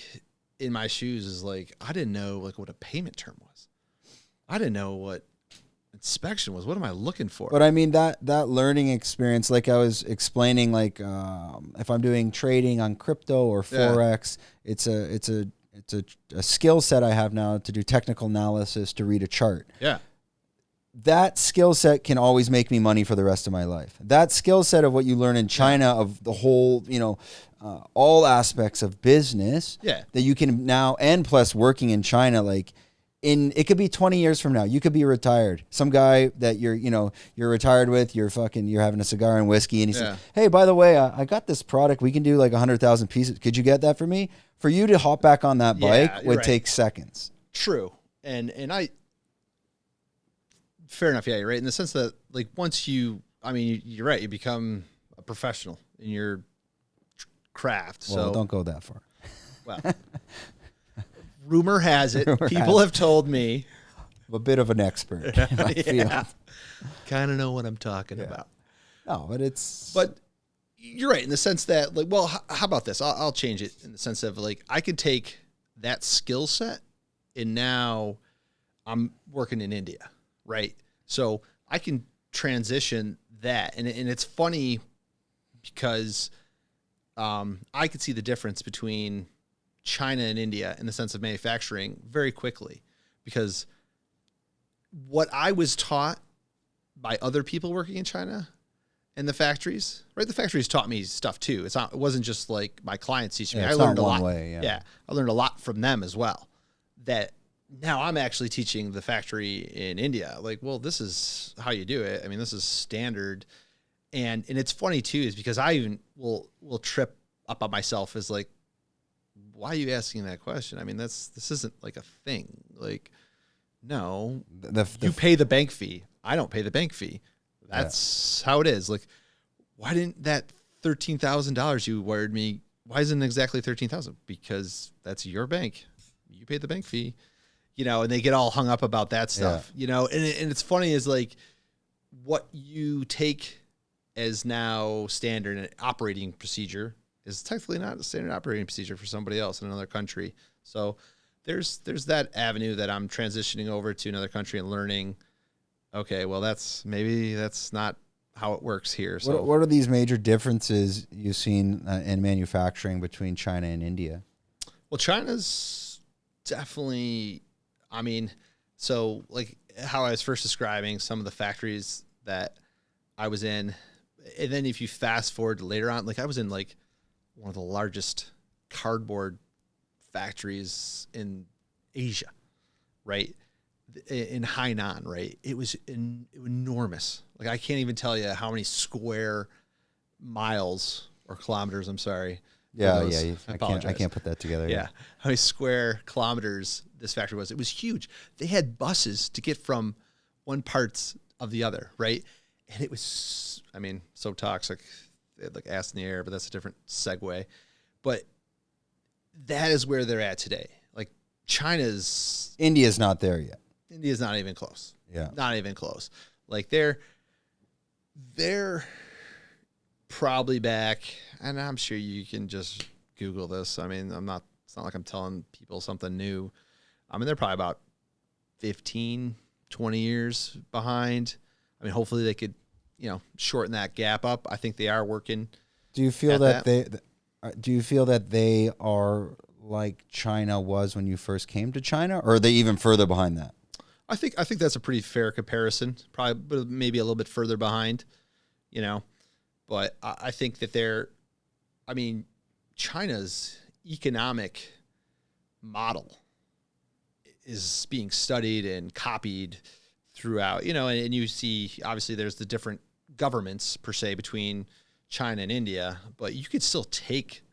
A: in my shoes. Is like, I didn't know like what a payment term was. I didn't know what inspection was. What am I looking for?
B: But I mean that learning experience, like I was explaining, like if I'm doing trading on crypto or Forex, it's a skill set I have now to do technical analysis, to read a chart.
A: Yeah.
B: That skill set can always make me money for the rest of my life. That skill set of what you learn in China, of the whole, all aspects of business, that you can now, and plus working in China, like it could be 20 years from now, you could be retired. Some guy that you're retired with, you're having a cigar and whiskey, and he says, hey, by the way, I got this product. We can do like 100,000 pieces. Could you get that for me? For you to hop back on that bike would take seconds.
A: True. And I, fair enough. Yeah, you're right. In the sense that like once you're right. You become a professional in your craft.
B: Well,
A: so
B: don't go that far.
A: Well, rumor has it. People have told me.
B: I'm a bit of an expert in my field.
A: Kind of know what I'm talking about.
B: No,
A: but you're right in the sense that like, well, how about this? I'll change it in the sense of like, I could take that skill set and now I'm working in India, right? So I can transition that. And it's funny because I could see the difference between China and India in the sense of manufacturing very quickly, because what I was taught by other people working in China and the factories, right? The factories taught me stuff too. It wasn't just like my clients teaching me. I learned a lot. I learned a lot from them as well. That now I'm actually teaching the factory in India. Like, well, this is how you do it. I mean, this is standard. And it's funny too, is because I even will trip up on myself as like, why are you asking that question? I mean, this isn't like a thing. Like, no, you pay the bank fee. I don't pay the bank fee. That's how it is. Like, why didn't that $13,000 you wired me? Why isn't it exactly $13,000? Because that's your bank. You pay the bank fee, and they get all hung up about that stuff, and it's funny is like what you take as now standard and operating procedure is technically not a standard operating procedure for somebody else in another country. So there's that avenue that I'm transitioning over to another country and learning, okay, well, that's not how it works here. So
B: what are these major differences you've seen in manufacturing between China and India?
A: Well, China's definitely, so like how I was first describing some of the factories that I was in, and then if you fast forward to later on, like I was in like one of the largest cardboard factories in Asia, right? In Hainan, right? It was enormous. Like I can't even tell you how many square miles or kilometers. I'm sorry.
B: Yeah. I can't put that together.
A: Yeah. How many square kilometers this factory was? It was huge. They had buses to get from one parts of the other, right? And it was, so toxic. They had like acid in the air, but that's a different segue. But that is where they're at today. Like
B: India's not there yet.
A: India's not even close.
B: Yeah.
A: Not even close. Like they're probably back, and I'm sure you can just Google this. It's not like I'm telling people something new. They're probably about 15, 20 years behind. Hopefully they could, shorten that gap up. I think they are working
B: Do you feel
A: at
B: do you feel that they are like China was when you first came to China, or are they even further behind that?
A: I think that's a pretty fair comparison. Probably, but maybe a little bit further behind, But I think that China's economic model is being studied and copied throughout, and you see, obviously there's the different governments per se between China and India, but you could still take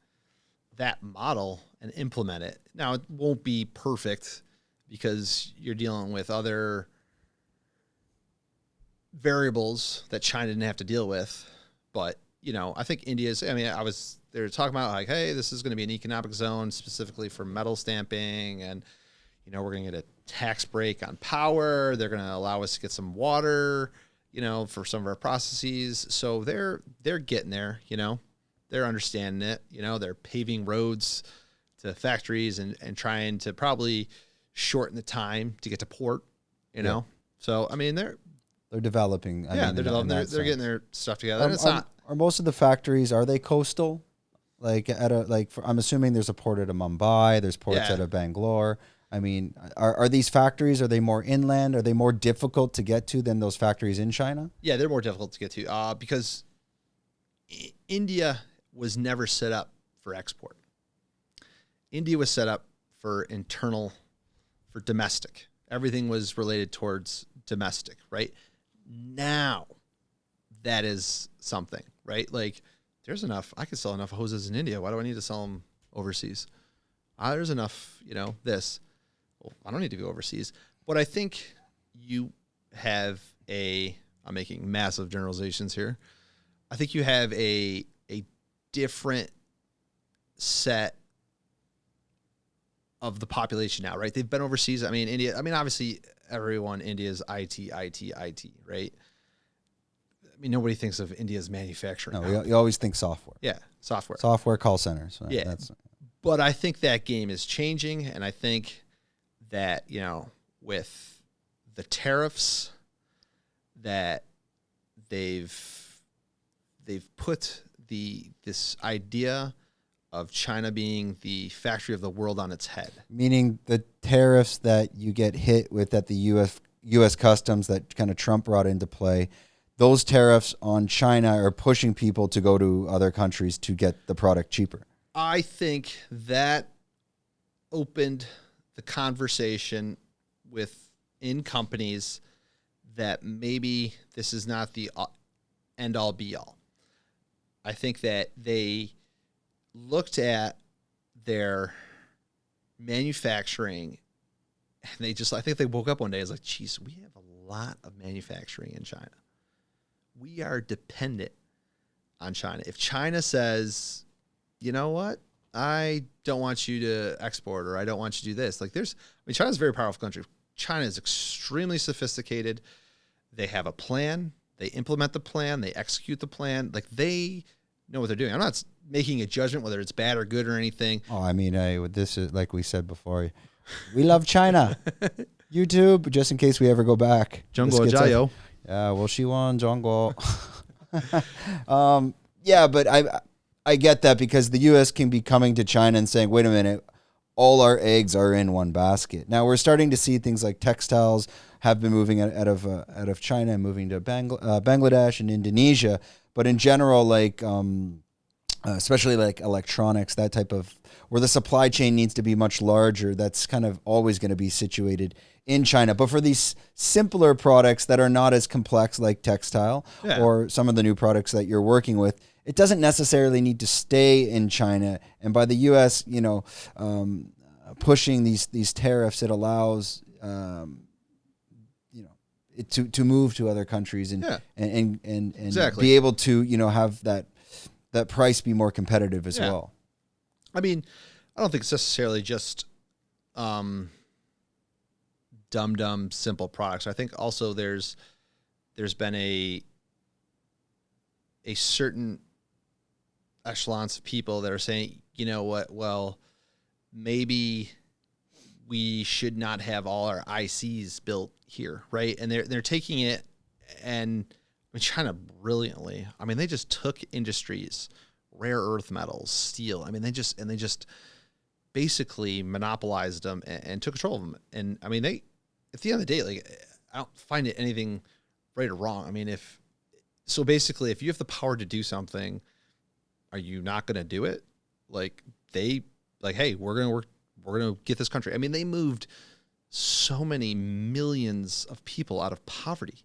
A: that model and implement it. Now, it won't be perfect because you're dealing with other variables that China didn't have to deal with. But, I think they were talking about like, hey, this is going to be an economic zone specifically for metal stamping. And, we're going to get a tax break on power. They're going to allow us to get some water, for some of our processes. So they're getting there, they're understanding it, they're paving roads to factories and trying to probably shorten the time to get to port, So,
B: they're developing.
A: They're developing. They're getting their stuff together.
B: Are most of the factories, are they coastal? Like I'm assuming there's a port out of Mumbai, there's ports out of Bangalore. Are these factories, are they more inland? Are they more difficult to get to than those factories in China?
A: Yeah, they're more difficult to get to because India was never set up for export. India was set up for domestic. Everything was related towards domestic, right? Now that is something, right? Like I could sell enough hoses in India. Why do I need to sell them overseas? There's enough, this. Well, I don't need to go overseas. But I think you have I'm making massive generalizations here. I think you have a different set of the population now, right? They've been overseas. India, obviously India's IT, right? Nobody thinks of India as manufacturing.
B: No, you always think software.
A: Yeah, software.
B: Software call centers. Right?
A: Yeah. But I think that game is changing, and I think that, with the tariffs that they've put this idea of China being the factory of the world on its head.
B: Meaning the tariffs that you get hit with at the U.S. customs that kind of Trump brought into play, those tariffs on China are pushing people to go to other countries to get the product cheaper.
A: I think that opened the conversation within companies that maybe this is not the end all be all. I think that they looked at their manufacturing and I think they woke up one day and was like, geez, we have a lot of manufacturing in China. We are dependent on China. If China says, you know what, I don't want you to export, or I don't want you to do this. China's a very powerful country. China is extremely sophisticated. They have a plan. They implement the plan. They execute the plan. They know what they're doing. I'm not making a judgment whether it's bad or good or anything.
B: Oh, this is like we said before. We love China. YouTube, just in case we ever go back.
A: Zhongguo Jiao.
B: Yeah, well, she won Zhongguo. Yeah, but I get that because the U.S. can be coming to China and saying, wait a minute, all our eggs are in one basket. Now we're starting to see things like textiles have been moving out of China and moving to Bangladesh and Indonesia. But in general, especially like electronics, that type of where the supply chain needs to be much larger, that's kind of always going to be situated in China. But for these simpler products that are not as complex, like textile or some of the new products that you're working with, it doesn't necessarily need to stay in China. And by the U.S., pushing these tariffs, it allows it to move to other countries and
A: exactly.
B: be able to have that price be more competitive as well.
A: I don't think it's necessarily just dumb simple products. I think also there's been a certain echelons of people that are saying, you know what, well, maybe we should not have all our ICs built here, right? And they're taking it, and China brilliantly, they just took industries rare earth metals, steel. I mean, they just basically monopolized them and took control of them. And I mean, they, at the end of the day, like, I don't find it anything right or wrong. I mean, so basically, if you have the power to do something, are you not going to do it? Like, hey, we're going to get this country. I mean, they moved so many millions of people out of poverty.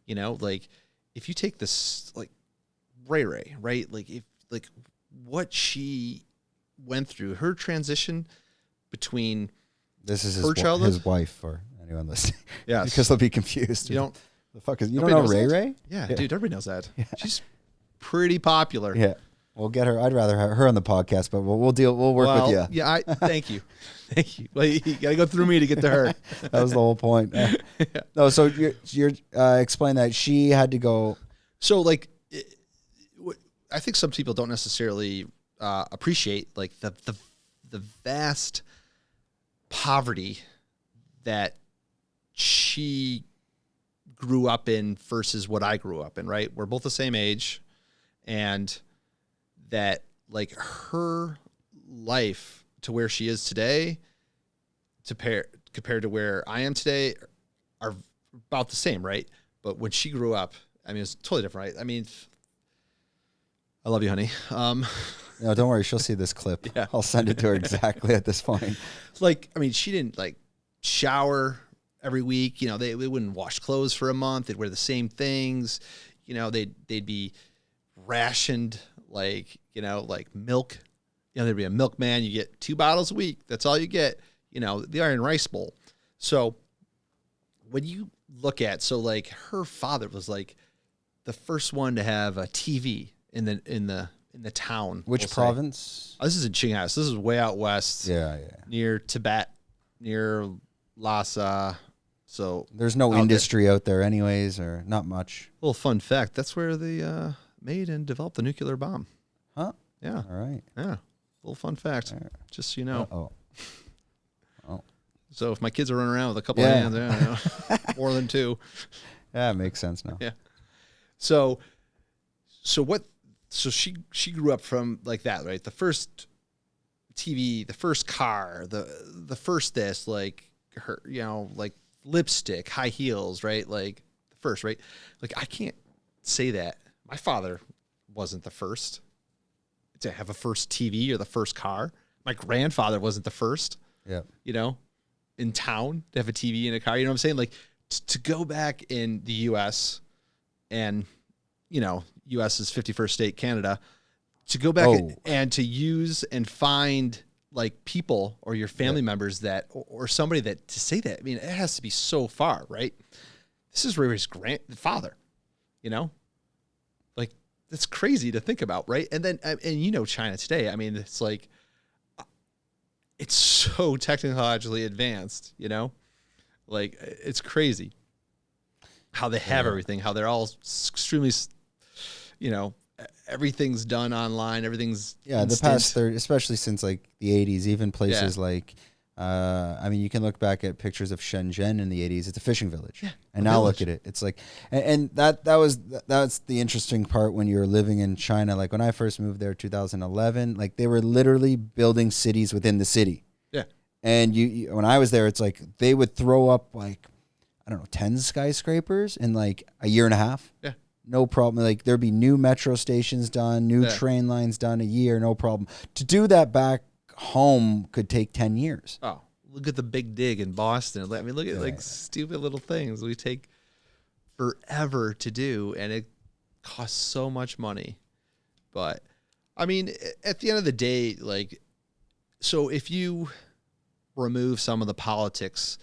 A: You know, like, if you take this, like, Ray, right? Like what she went through, her transition between
B: this is
A: her childhood,
B: his wife, for anyone listening.
A: Yeah,
B: because they'll be confused.
A: You don't.
B: The fuck is you don't know Ray?
A: Yeah, dude, everybody knows that. Yeah. She's pretty popular.
B: Yeah, we'll get her. I'd rather have her on the podcast, but we'll work with you.
A: Yeah, thank you. Well, you gotta go through me to get to her.
B: That was the whole point. Yeah. No, so you're explain that she had to go.
A: So, like, I think some people don't necessarily appreciate, like, the vast poverty that she grew up in versus what I grew up in, right? We're both the same age, and that, like, her life to where she is today compared to where I am today are about the same, right? But when she grew up, I mean, it's totally different, right? I mean, I love you, honey.
B: No, don't worry. She'll see this clip. Yeah. I'll send it to her exactly at this point.
A: Like, I mean, she didn't, like, shower every week. You know, they wouldn't wash clothes for a month. They'd wear the same things. You know, they'd be rationed, like, you know, like milk. You know, there'd be a milkman. You get 2 bottles a week. That's all you get. You know, the iron rice bowl. So when you look at, so, like, her father was, like, the first one to have a TV in the town.
B: Which province?
A: Oh, this is in Qinghai. This is way out west.
B: Yeah.
A: Near Tibet, near Lhasa. So
B: there's no industry out there anyways, or not much.
A: Little fun fact. That's where they made and developed the nuclear bomb.
B: Huh?
A: Yeah.
B: All right.
A: Yeah. Little fun fact. Right. Just so you know.
B: Oh.
A: So if my kids are running around with a couple of hands, I don't know, more than 2.
B: Yeah, it makes sense now.
A: Yeah. So she grew up from, like, that, right? The first TV, the first car, the first this, like, her, you know, like, lipstick, high heels, right? Like, the first, right? Like, I can't say that my father wasn't the first to have a first TV or the first car. My grandfather wasn't the first.
B: Yeah.
A: You know, in town to have a TV and a car. You know what I'm saying? Like, to go back in the U.S. and, you know, U.S. is 51st state, Canada, to go back and to use and find, like, people or your family members that, or somebody that, to say that, I mean, it has to be so far, right? This is Ray's grandfather, you know? Like, that's crazy to think about, right? And then, and you know, China today, I mean, it's like, it's so technologically advanced, you know? Like, it's crazy how they have everything, how they're all extremely, you know, everything's done online, everything's instant.
B: The past 30, especially since, like, the 80s, even places like, I mean, you can look back at pictures of Shenzhen in the 80s. It's a fishing village. Yeah, and now look at it. It's like, and that's the interesting part when you're living in China. Like, when I first moved there, 2011, like, they were literally building cities within the city.
A: Yeah.
B: And you when I was there, it's like they would throw up, like, I don't know, 10 skyscrapers in, like, a year and a half.
A: Yeah.
B: No problem. Like, there'd be new metro stations done, new train lines done a year, no problem. To do that back home could take 10 years.
A: Oh, look at the Big Dig in Boston. I mean, look at like stupid little things we take forever to do, and it costs so much money. But I mean, at the end of the day, like, so if you remove some of the politics,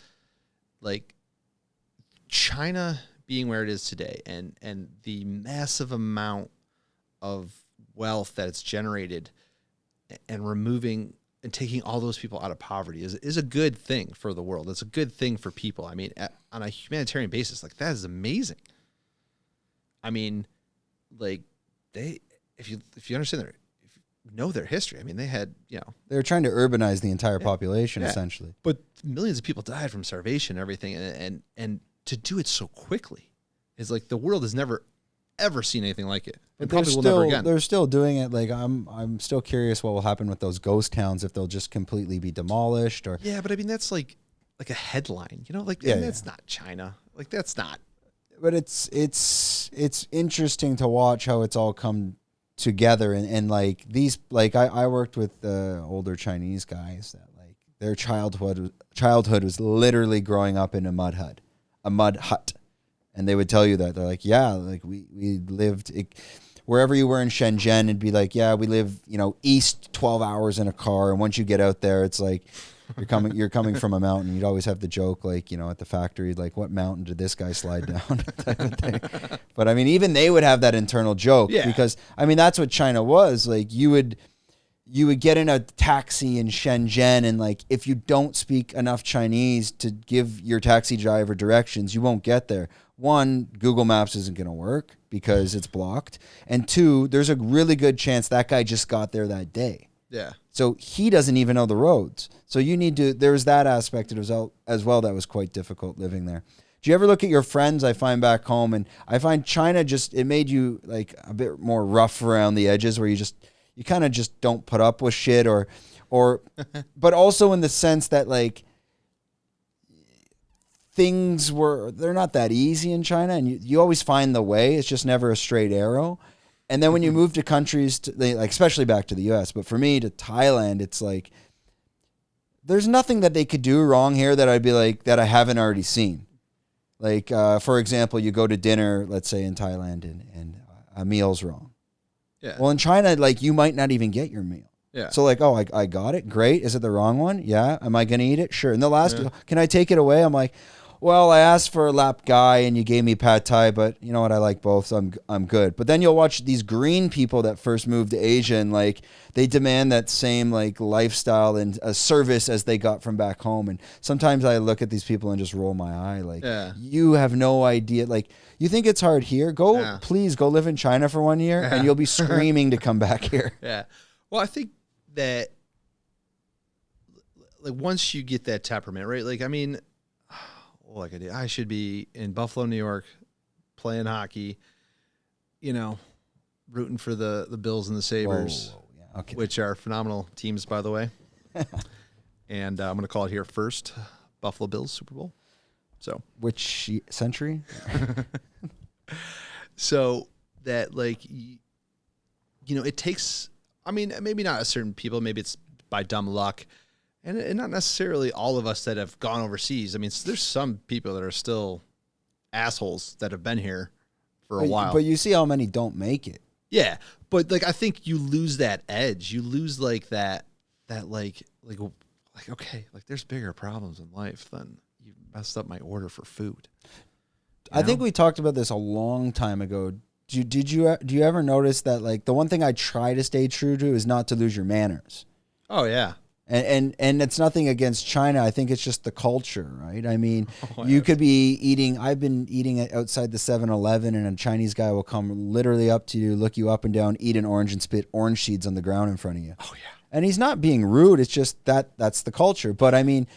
A: like China being where it is today, and the massive amount of wealth that it's generated, and removing and taking all those people out of poverty is a good thing for the world. It's a good thing for people. I mean, on a humanitarian basis, like, that is amazing. I mean, like, if you understand if you know their history, I mean, they had, you know,
B: they were trying to urbanize the entire population essentially,
A: but millions of people died from starvation and everything. And to do it so quickly is, like, the world has never ever seen anything like it.
B: But
A: And probably will never again.
B: they're still doing it. Like I'm still curious what will happen with those ghost towns, if they'll just completely be demolished or.
A: Yeah, but I mean that's like a headline, you know, like
B: Yeah,
A: and that's not China. Like that's not.
B: But it's interesting to watch how it's all come together and like these, like I worked with older Chinese guys that like their childhood was literally growing up in a mud hut. And they would tell you that they're like, yeah, like we lived wherever you were in Shenzhen, it'd be like, yeah, we live, east 12 hours in a car. And once you get out there, it's like you're coming from a mountain. You'd always have the joke, like, at the factory, like, what mountain did this guy slide down? Type of thing. But I mean, even they would have that internal joke because I mean, that's what China was. Like you would get in a taxi in Shenzhen, and like if you don't speak enough Chinese to give your taxi driver directions, you won't get there. One, Google Maps isn't going to work because it's blocked. And two, there's a really good chance that guy just got there that day.
A: Yeah.
B: So he doesn't even know the roads. So there's that aspect as well that was quite difficult living there. Do you ever look at your friends I find back home? And I find China it made you like a bit more rough around the edges where you kind of just don't put up with shit or but also in the sense that like, they're not that easy in China, and you always find the way. It's just never a straight arrow. And then when you move to countries, like especially back to the U.S., but for me to Thailand, it's like there's nothing that they could do wrong here that I'd be like that I haven't already seen. Like for example, you go to dinner, let's say in Thailand, and a meal's wrong.
A: Yeah.
B: Well, in China, like you might not even get your meal.
A: Yeah.
B: So like, oh, I got it. Great. Is it the wrong one? Yeah. Am I going to eat it? Sure. And they'll ask, can I take it away? I'm like, well, I asked for a lap guy and you gave me pad thai, but you know what? I like both, so I'm good. But then you'll watch these green people that first moved to Asia, and like they demand that same like lifestyle and a service as they got from back home. And sometimes I look at these people and just roll my eye, like you have no idea. Like you think it's hard here? Please go live in China for 1 year, and you'll be screaming to come back here.
A: Yeah. Well, I think that like once you get that temperament, right? Like I mean. Like I should be in Buffalo, New York, playing hockey, rooting for the Bills and the Sabres,
B: Yeah. Okay.
A: which are phenomenal teams, by the way. And I'm going to call it here first, Buffalo Bills Super Bowl. So
B: which century?
A: So that like, it takes, I mean, maybe not a certain people, maybe it's by dumb luck. And not necessarily all of us that have gone overseas. I mean, there's some people that are still assholes that have been here for a while.
B: But you see how many don't make it.
A: Yeah, but like I think you lose that edge. You lose like that like okay, like there's bigger problems in life than you messed up my order for food.
B: I think we talked about this a long time ago. Do you ever notice that like the one thing I try to stay true to is not to lose your manners?
A: Oh yeah.
B: And it's nothing against China. I think it's just the culture, right? I mean, you could be eating. I've been eating it outside the 7-Eleven, and a Chinese guy will come literally up to you, look you up and down, eat an orange, and spit orange seeds on the ground in front of you.
A: Oh yeah.
B: And he's not being rude. It's just that's the culture. But I mean,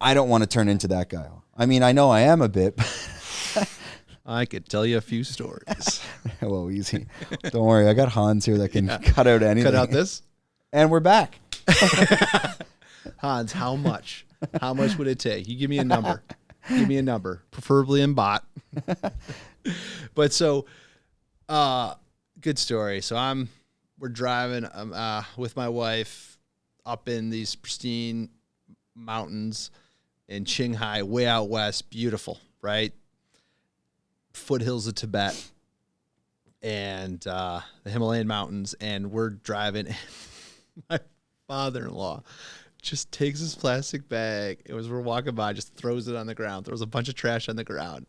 B: I don't want to turn into that guy. I mean, I know I am a bit.
A: I could tell you a few stories.
B: Hello, easy. Don't worry, I got Hans here that can cut out anything.
A: Cut out this,
B: and we're back.
A: Hans, how much? How much would it take? You give me a number. Give me a number, preferably in bot. But so, good story. So we're driving with my wife up in these pristine mountains in Qinghai, way out west. Beautiful, right? Foothills of Tibet and the Himalayan mountains, and we're driving. My father-in-law just takes his plastic bag. We're walking by, just throws it on the ground, throws a bunch of trash on the ground.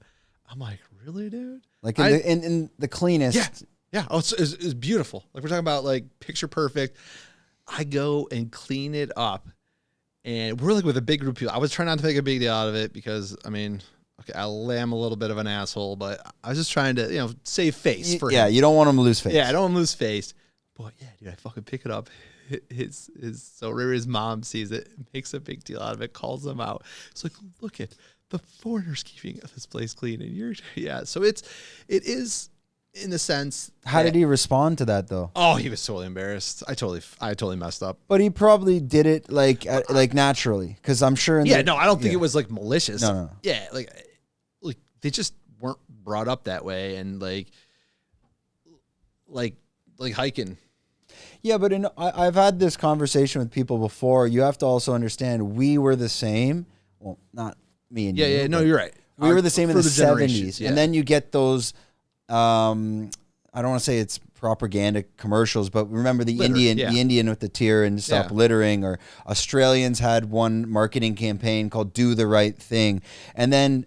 A: I'm like, really, dude?
B: Like in the cleanest.
A: Yeah. Oh, it's beautiful. Like we're talking about like picture perfect. I go and clean it up, and we're like with a big group of people. I was trying not to make a big deal out of it because, I mean, okay, I am a little bit of an asshole, but I was just trying to, save face for him.
B: Yeah, you don't want him to lose face.
A: Yeah, I don't want him to lose face. But yeah, dude, I fucking pick it up. So Riri's mom sees it, makes a big deal out of it, calls him out. It's like, look at the foreigners keeping this place clean, and so it is in the sense.
B: How did he respond to that though?
A: Oh, he was totally embarrassed. I totally messed up.
B: But he probably did it like naturally, because I'm sure.
A: I don't think it was like malicious.
B: No.
A: Yeah, like they just weren't brought up that way, and like hiking.
B: Yeah, but I've had this conversation with people before. You have to also understand we were the same. Well, not me and you.
A: Yeah, no, you're right.
B: We were the same in the 70s.
A: Yeah.
B: And then you get those, I don't want to say it's propaganda commercials, but remember the Indian with the tear and stop littering, or Australians had one marketing campaign called Do the Right Thing. And then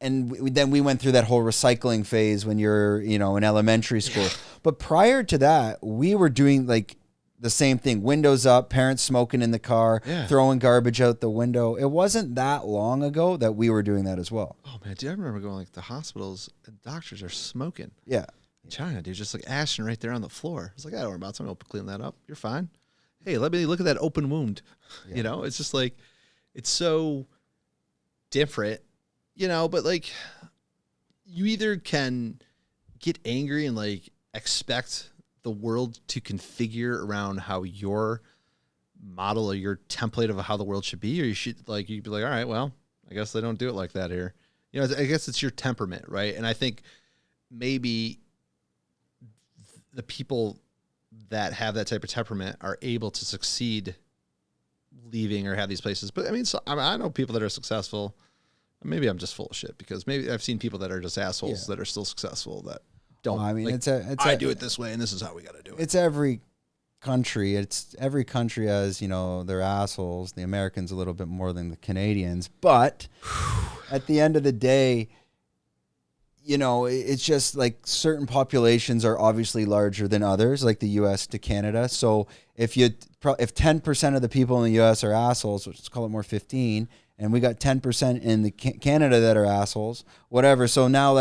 B: we went through that whole recycling phase when you're, in elementary school. Yeah. But prior to that, we were doing like the same thing. Windows up, parents smoking in the car, throwing garbage out the window. It wasn't that long ago that we were doing that as well.
A: Oh man, dude, I remember going like to hospitals and doctors are smoking.
B: Yeah.
A: In China, dude, just like ashing right there on the floor. It's like, I don't worry about it. I'm going to clean that up. You're fine. Hey, let me look at that open wound. Yeah. It's just like, it's so different. But like, you either can get angry and like expect the world to configure around how your model or your template of how the world should be, or you'd be like, all right, well, I guess they don't do it like that here. I guess it's your temperament, right? And I think maybe the people that have that type of temperament are able to succeed leaving or have these places. But I mean, I know people that are successful. Maybe I'm just full of shit, because maybe I've seen people that are just assholes that are still successful that don't.
B: Well, I mean,
A: like, I do it this way, and this is how we got to do it.
B: It's every country. It's every country has, their assholes. The Americans a little bit more than the Canadians, but at the end of the day, it's just like certain populations are obviously larger than others, like the U.S. to Canada. So if 10% of the people in the U.S. are assholes, let's call it more 15. And we got 10% in the Canada that are assholes, whatever. So now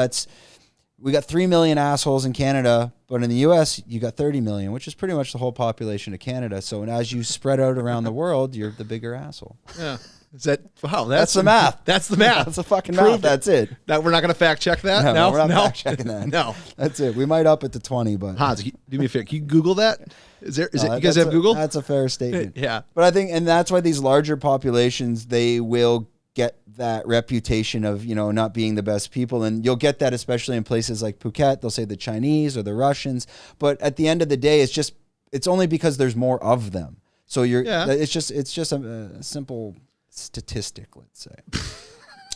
B: we got 3 million assholes in Canada, but in the U.S. you got 30 million, which is pretty much the whole population of Canada. So as you spread out around the world, you're the bigger asshole.
A: Yeah. Is that, wow,
B: that's the math.
A: That's the math.
B: That's the fucking math. That's it.
A: That we're not going to fact check that?
B: No, we're not fact checking that.
A: No.
B: That's it. We might up it to 20, but.
A: Hans, do me a favor. Can you Google that? You guys have Google?
B: That's a fair statement.
A: Yeah.
B: But I think, and that's why these larger populations, they will get that reputation of, not being the best people. And you'll get that especially in places like Phuket. They'll say the Chinese or the Russians. But at the end of the day, it's only because there's more of them. So it's just a simple statistic, let's say.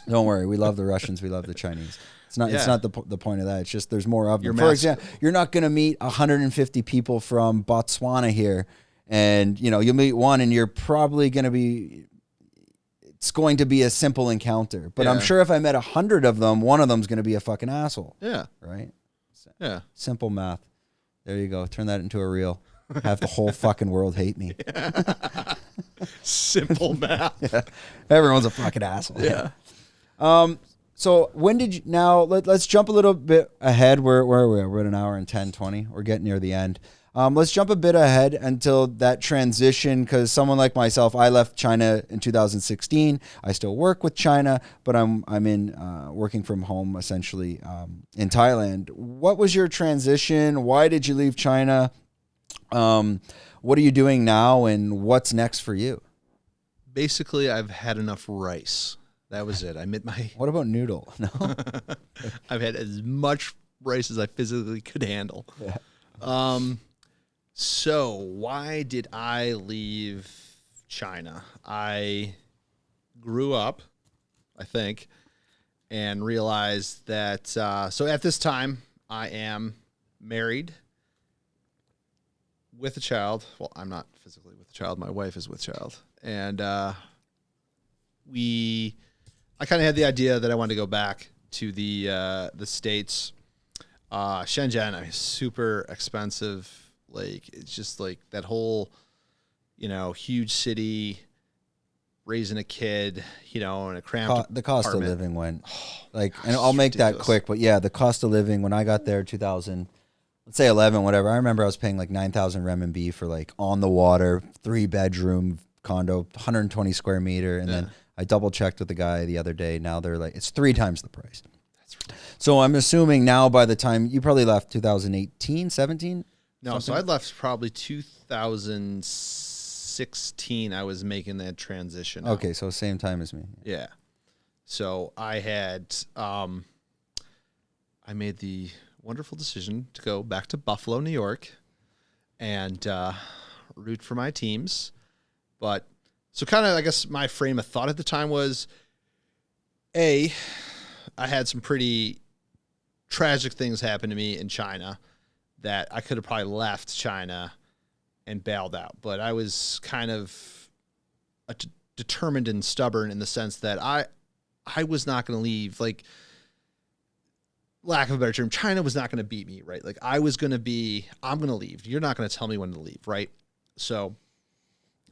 B: Don't worry, we love the Russians, we love the Chinese. It's not the point of that. It's just there's more of them. For example, you're not going to meet 150 people from Botswana here, and you'll meet one, and you're probably going to be. It's going to be a simple encounter, but I'm sure if I met 100 of them, one of them's going to be a fucking asshole.
A: Yeah.
B: Right.
A: Yeah.
B: Simple math. There you go. Turn that into a reel. Have the whole fucking world hate me.
A: Yeah. Simple math.
B: Yeah. Everyone's a fucking asshole.
A: Yeah.
B: So when did you, now let's jump a little bit ahead. We're at an hour and 10, 20. We're getting near the end. Let's jump a bit ahead until that transition, because someone like myself, I left China in 2016. I still work with China, but I'm in working from home essentially in Thailand. What was your transition? Why did you leave China? What are you doing now, and what's next for you?
A: Basically, I've had enough rice. That was it.
B: What about noodle? No,
A: I've had as much rice as I physically could handle.
B: Yeah.
A: So why did I leave China? I grew up, I think, and realized that, so at this time I am married with a child. Well, I'm not physically with a child. My wife is with child. And, I kind of had the idea that I wanted to go back to the States. Shenzhen, I mean, super expensive. Like, it's just like that whole, huge city, raising a kid, in a cramped
B: the cost
A: apartment.
B: of living went and I'll make that quick, but yeah, the cost of living when I got there, 2000, let's say 11, whatever. I remember I was paying like 9,000 renminbi for like on the water, 3-bedroom condo, 120 square meter. And then I double checked with the guy the other day. Now they're like, it's 3 times the price. So I'm assuming now by the time you probably left 2018, 17?
A: No,
B: something?
A: so I left probably 2016. I was making that transition.
B: Okay, so same time as me.
A: Yeah. So I had, I made the wonderful decision to go back to Buffalo, New York, and root for my teams. But so kind of, I guess my frame of thought at the time was, I had some pretty tragic things happen to me in China that I could have probably left China and bailed out. But I was kind of determined and stubborn in the sense that I was not going to leave. Like, lack of a better term, China was not going to beat me, right? Like, I'm going to leave. You're not going to tell me when to leave, right? So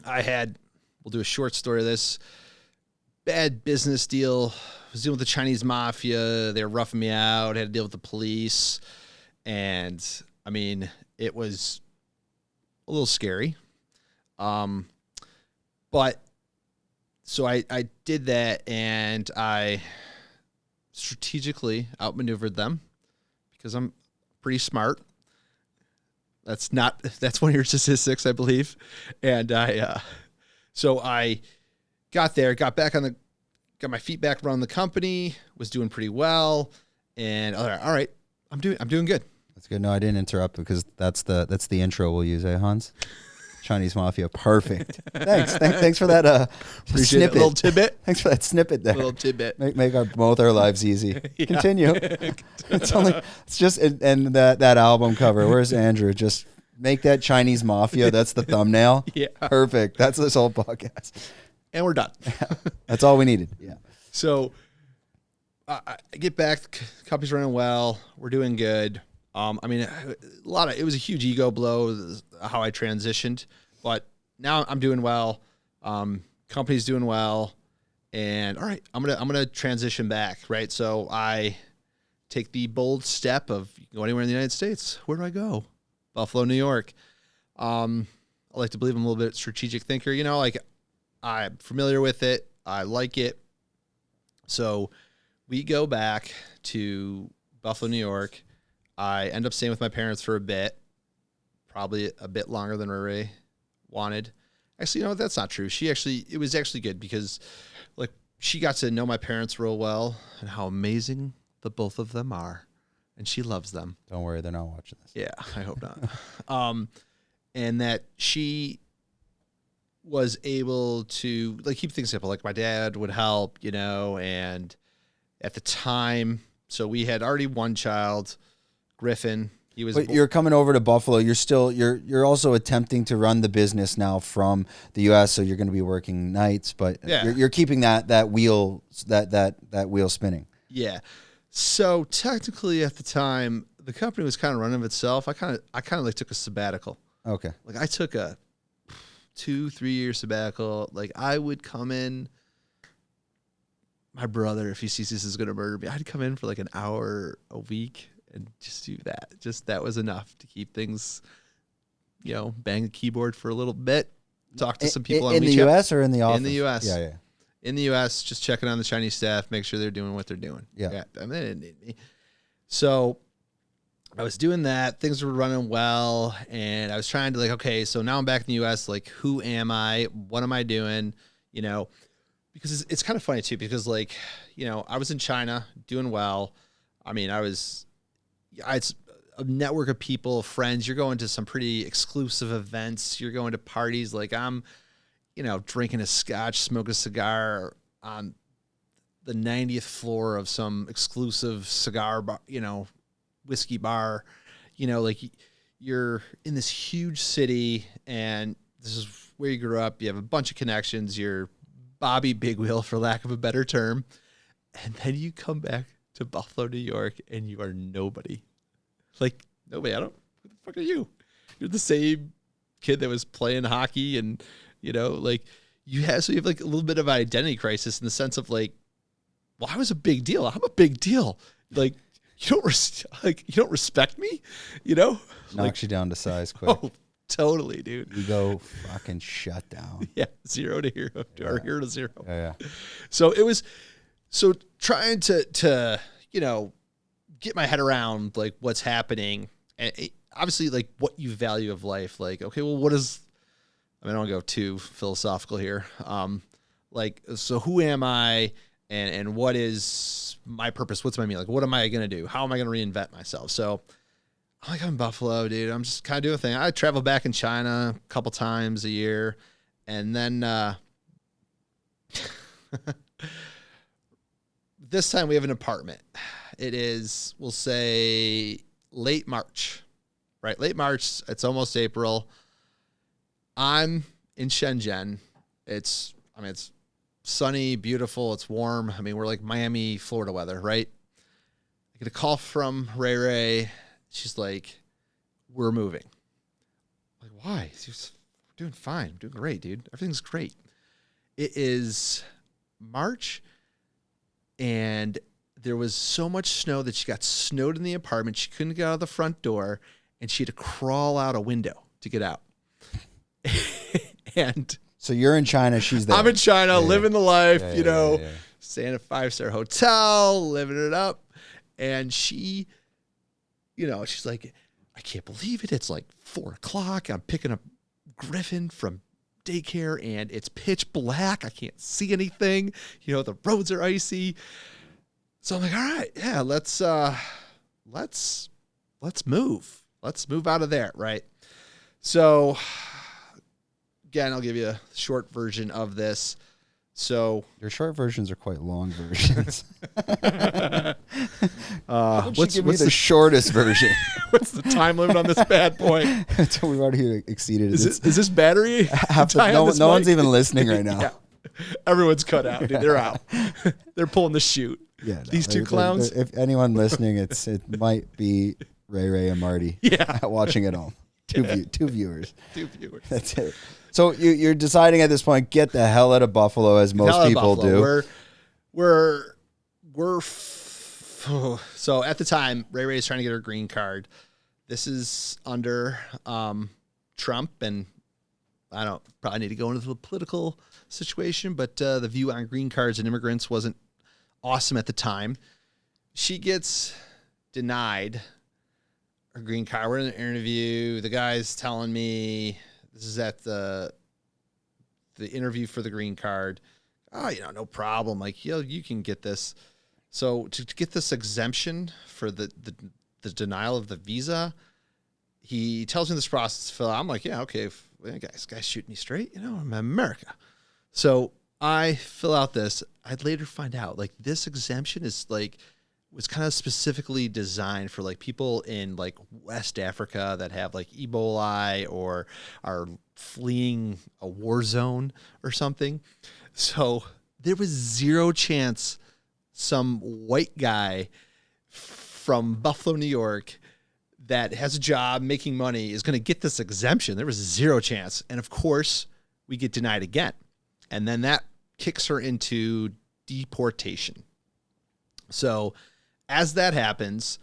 A: we'll do a short story of this. Bad business deal. I was dealing with the Chinese mafia. They were roughing me out. I had to deal with the police. And, I mean, it was a little scary. But, so I did that, and I strategically outmaneuvered them because I'm pretty smart. That's one of your statistics, I believe. And so I got there, got my feet back around the company, was doing pretty well, and all right, I'm doing good.
B: That's good. No, I didn't interrupt because that's the intro we'll use, Hans? Chinese Mafia. Perfect. Thanks for that
A: Appreciate
B: snippet.
A: A little tidbit.
B: Thanks for that snippet there.
A: A little tidbit.
B: Make both our lives easy. Yeah. Continue. It's just and that album cover. Where's Andrew? Just make that Chinese Mafia. That's the thumbnail.
A: Yeah.
B: Perfect. That's this whole podcast.
A: And we're done.
B: That's all we needed. Yeah.
A: So I get back. The company's running well. We're doing good. I mean, it was a huge ego blow how I transitioned, but now I'm doing well. Company's doing well, and all right, I'm gonna transition back, right? So I take the bold step of go anywhere in the United States. Where do I go? Buffalo, New York. I like to believe I'm a little bit strategic thinker. You know, like I'm familiar with it. I like it. So we go back to Buffalo, New York. I end up staying with my parents for a bit, probably a bit longer than Ray wanted. Actually, you know what? That's not true. It was actually good because, like, she got to know my parents real well and how amazing the both of them are, and she loves them.
B: Don't worry, they're not watching this.
A: Yeah, I hope not. And that she was able to like keep things simple. Like my dad would help, you know, and at the time, so we had already one child. Griffin, he was.
B: But you're coming over to Buffalo. You're also attempting to run the business now from the U.S. So you're going to be working nights, but
A: yeah.
B: you're keeping that wheel spinning.
A: Yeah. So technically, at the time, the company was kind of running of itself. I kind of like took a sabbatical.
B: Okay.
A: Like I took a 2-3 year sabbatical. Like I would come in. My brother, if he sees this, is going to murder me. I'd come in for like an hour a week. And just do that. Just that was enough to keep things, you know, bang the keyboard for a little bit. Talk to some people
B: in the U.S. or in the office?
A: In the U.S.
B: Yeah.
A: In the U.S., just checking on the Chinese staff, make sure they're doing what they're doing.
B: Yeah.
A: I mean, they didn't need me. So I was doing that. Things were running well, and I was trying to like, okay, so now I'm back in the U.S. Like, who am I? What am I doing? You know, because it's kind of funny too. Because like, you know, I was in China doing well. I mean, it's a network of people, friends. You're going to some pretty exclusive events. You're going to parties. Like I'm, you know, drinking a scotch, smoking a cigar on the 90th floor of some exclusive cigar bar, you know, whiskey bar. You know, like you're in this huge city and this is where you grew up. You have a bunch of connections. You're Bobby Big Wheel, for lack of a better term. And then you come back to Buffalo, New York, and you are nobody. Like, nobody. Who the fuck are you? You're the same kid that was playing hockey and, you know, like, you have like a little bit of an identity crisis in the sense of like, well, I was a big deal. I'm a big deal. Like, you don't respect me, you know?
B: Knocks you down to size quick.
A: Oh, totally, dude.
B: You go fucking shut down.
A: Yeah, 0 to hero, or hero to 0.
B: Yeah.
A: So it was, trying to, you know, get my head around like what's happening. And obviously, like what you value of life. Like, okay, well, what is? I mean, I don't want to go too philosophical here. Like, so who am I, and what is my purpose? What's my meaning? Like, what am I going to do? How am I going to reinvent myself? So, I'm like, I'm in Buffalo, dude. I'm just kind of doing a thing. I travel back in China a couple times a year, and then this time we have an apartment. It is, we'll say, late March, right? Late March. It's almost April. I'm in Shenzhen. It's sunny, beautiful. It's warm. I mean, we're like Miami, Florida weather, right? I get a call from Ray Ray. She's like, we're moving. I'm like, why? She's doing fine. I'm doing great, dude. Everything's great. It is March, and there was so much snow that she got snowed in the apartment. She couldn't get out of the front door, and she had to crawl out a window to get out. And
B: so you're in China, she's there.
A: I'm in China, living the life,
B: yeah.
A: staying at a 5-star hotel, living it up. And she, she's like, I can't believe it. It's like 4:00. I'm picking up Griffin from daycare, and it's pitch black. I can't see anything. The roads are icy. So I'm like, all right, yeah, let's move. Let's move out of there, right? So again, I'll give you a short version of this. So
B: your short versions are quite long versions.
A: What's
B: the shortest version?
A: What's the time limit on this bad boy?
B: We've already exceeded it.
A: Is this battery?
B: No one's even listening right now.
A: Yeah. Everyone's cut out, dude. They're out. They're pulling the chute.
B: Yeah,
A: these two clowns.
B: If anyone listening, it might be Ray and Marty.
A: Yeah,
B: watching at home. Two viewers.
A: Two viewers.
B: That's it. So you're deciding at this point, get the hell out of Buffalo, as most people do.
A: So at the time, Ray is trying to get her green card. This is under Trump, and I don't probably need to go into the political situation, but the view on green cards and immigrants wasn't awesome at the time. She gets denied her green card. We're in an interview. The guy's telling me, this is at the interview for the green card. Oh, no problem. Like, you can get this. So to get this exemption for the denial of the visa, he tells me this process to fill out. I'm like, yeah, okay. Guys shoot me straight. I'm in America. So I fill out this. I'd later find out, like, this exemption is was kind of specifically designed for like people in like West Africa that have like Ebola or are fleeing a war zone or something. So there was zero chance some white guy from Buffalo, New York that has a job making money is going to get this exemption. There was zero chance. And of course we get denied again. And then that kicks her into deportation. So as that happens,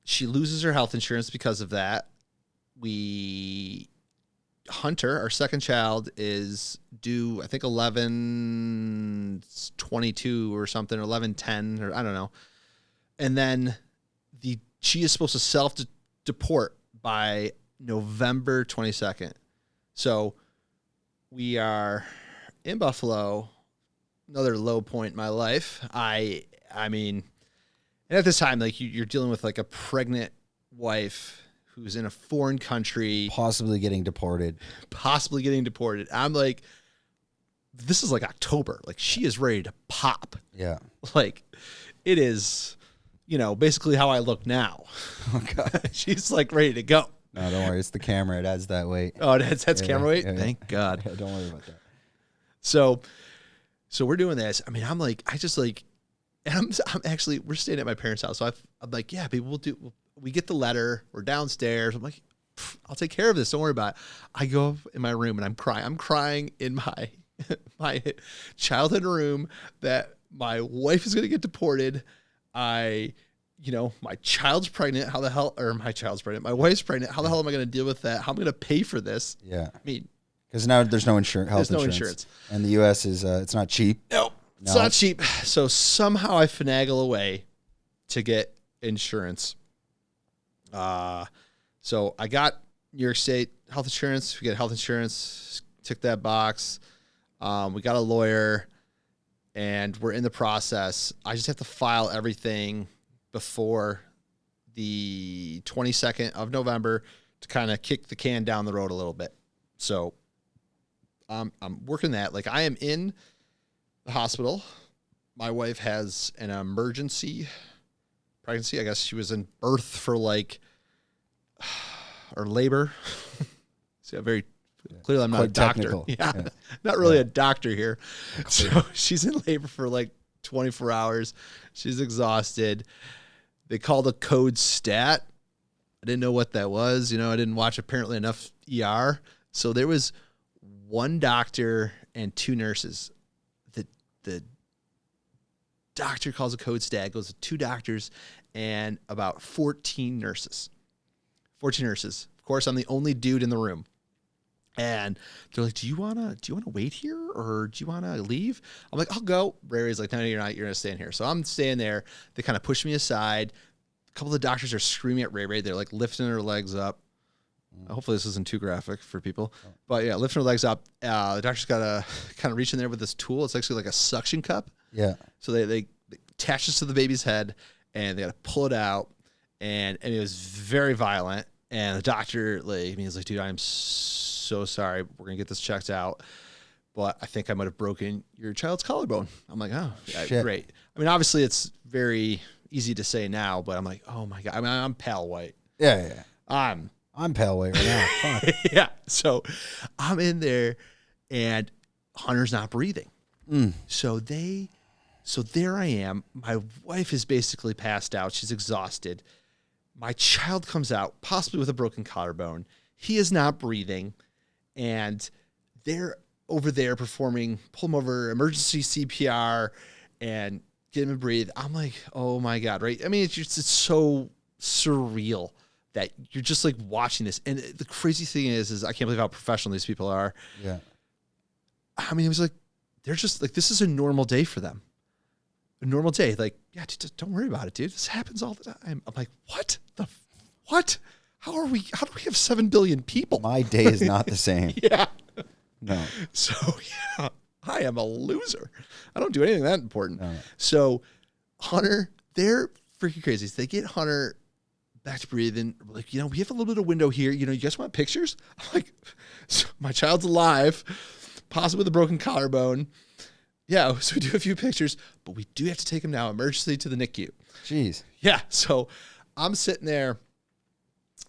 A: she loses her health insurance because of that. Hunter, our second child, is due, I think 11/22 or something, or 11/10, or I don't know. And then she is supposed to self-deport by November 22nd. So we are in Buffalo, another low point in my life. I mean, and at this time, like you're dealing with like a pregnant wife who's in a foreign country,
B: possibly getting deported.
A: I'm like, this is like October. Like she is ready to pop.
B: Yeah.
A: Like it is, basically how I look now.
B: Oh God.
A: She's like ready to go.
B: No, don't worry. It's the camera. It adds that weight.
A: Oh, that's camera weight? Yeah. Thank God.
B: Yeah, don't worry about that.
A: So we're doing this. I mean, I'm like, and I'm actually, we're staying at my parents' house. So I'm like, yeah, people we get the letter. We're downstairs. I'm like, I'll take care of this. Don't worry about it. I go up in my room and I'm crying. I'm crying in my childhood room that my wife is going to get deported. My child's pregnant. How the hell, or my child's pregnant. My wife's pregnant. How the hell am I going to deal with that? How am I going to pay for this?
B: Yeah.
A: I mean,
B: because now there's no health insurance.
A: No insurance.
B: And the U.S. is, it's not cheap.
A: Nope. It's not cheap. So somehow I finagle a way to get insurance. So I got New York State health insurance. We get health insurance, tick that box. We got a lawyer, and we're in the process. I just have to file everything before the 22nd of November to kind of kick the can down the road a little bit. So I'm working that. Like, I am in the hospital. My wife has an emergency pregnancy. I guess she was in birth for or labor. See, very clearly I'm not a doctor.
B: Technical.
A: Yeah. Not really a doctor here. So she's in labor for 24 hours. She's exhausted. They called a code stat. I didn't know what that was. I didn't watch apparently enough ER. So there was one doctor and two nurses. The doctor calls a code stat, goes to two doctors and about 14 nurses. 14 nurses. Of course, I'm the only dude in the room. And they're like, do you wanna wait here or do you wanna leave? I'm like, I'll go. Rary's like, no, you're not. You're gonna stay in here. So I'm staying there. They kind of push me aside. A couple of the doctors are screaming at Ray. They're like lifting their legs up. Hopefully this isn't too graphic for people. But yeah, lifting her legs up. The doctor's got to kind of reach in there with this tool. It's actually like a suction cup.
B: Yeah.
A: So they attach this to the baby's head and they got to pull it out. And it was very violent. And the doctor, he's like, dude, I'm so sorry. We're going to get this checked out. But I think I might have broken your child's collarbone. I'm like, oh, yeah, great. I mean, obviously it's very easy to say now, but I'm like, oh my God. I mean, I'm pale white.
B: Yeah.
A: I'm
B: pale white right now. Fuck.
A: Yeah. So I'm in there and Hunter's not breathing. So there I am. My wife is basically passed out. She's exhausted. My child comes out, possibly with a broken collarbone. He is not breathing. And they're over there performing, pull him over, emergency CPR, and get him to breathe. I'm like, oh my God, right? I mean, it's so surreal that you're just like watching this. And the crazy thing is I can't believe how professional these people are.
B: Yeah.
A: I mean, it was like, they're just like, this is a normal day for them. A normal day. Like, yeah, dude, don't worry about it, dude. This happens all the time. I'm like, what? How do we have 7 billion people?
B: My day is not the same.
A: Yeah.
B: No.
A: So, yeah, I am a loser. I don't do anything that important.
B: No.
A: So, Hunter, they're freaking crazy. So they get Hunter back to breathing. Like, we have a little bit of window here. You guys want pictures? I'm like, so my child's alive, possibly with a broken collarbone. Yeah, so we do a few pictures, but we do have to take him now emergency to the NICU.
B: Jeez.
A: Yeah, so I'm sitting there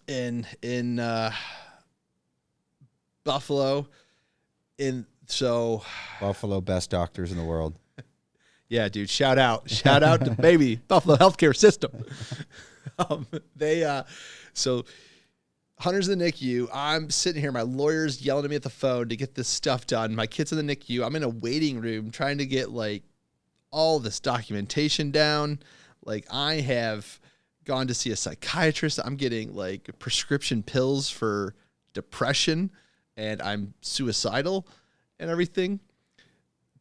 A: in Buffalo.
B: Buffalo, best doctors in the world.
A: Yeah, dude, shout out to baby Buffalo healthcare system. So Hunter's in the NICU. I'm sitting here. My lawyer's yelling at me at the phone to get this stuff done. My kid's in the NICU. I'm in a waiting room trying to get all this documentation down. I have gone to see a psychiatrist. I'm getting prescription pills for depression, and I'm suicidal and everything.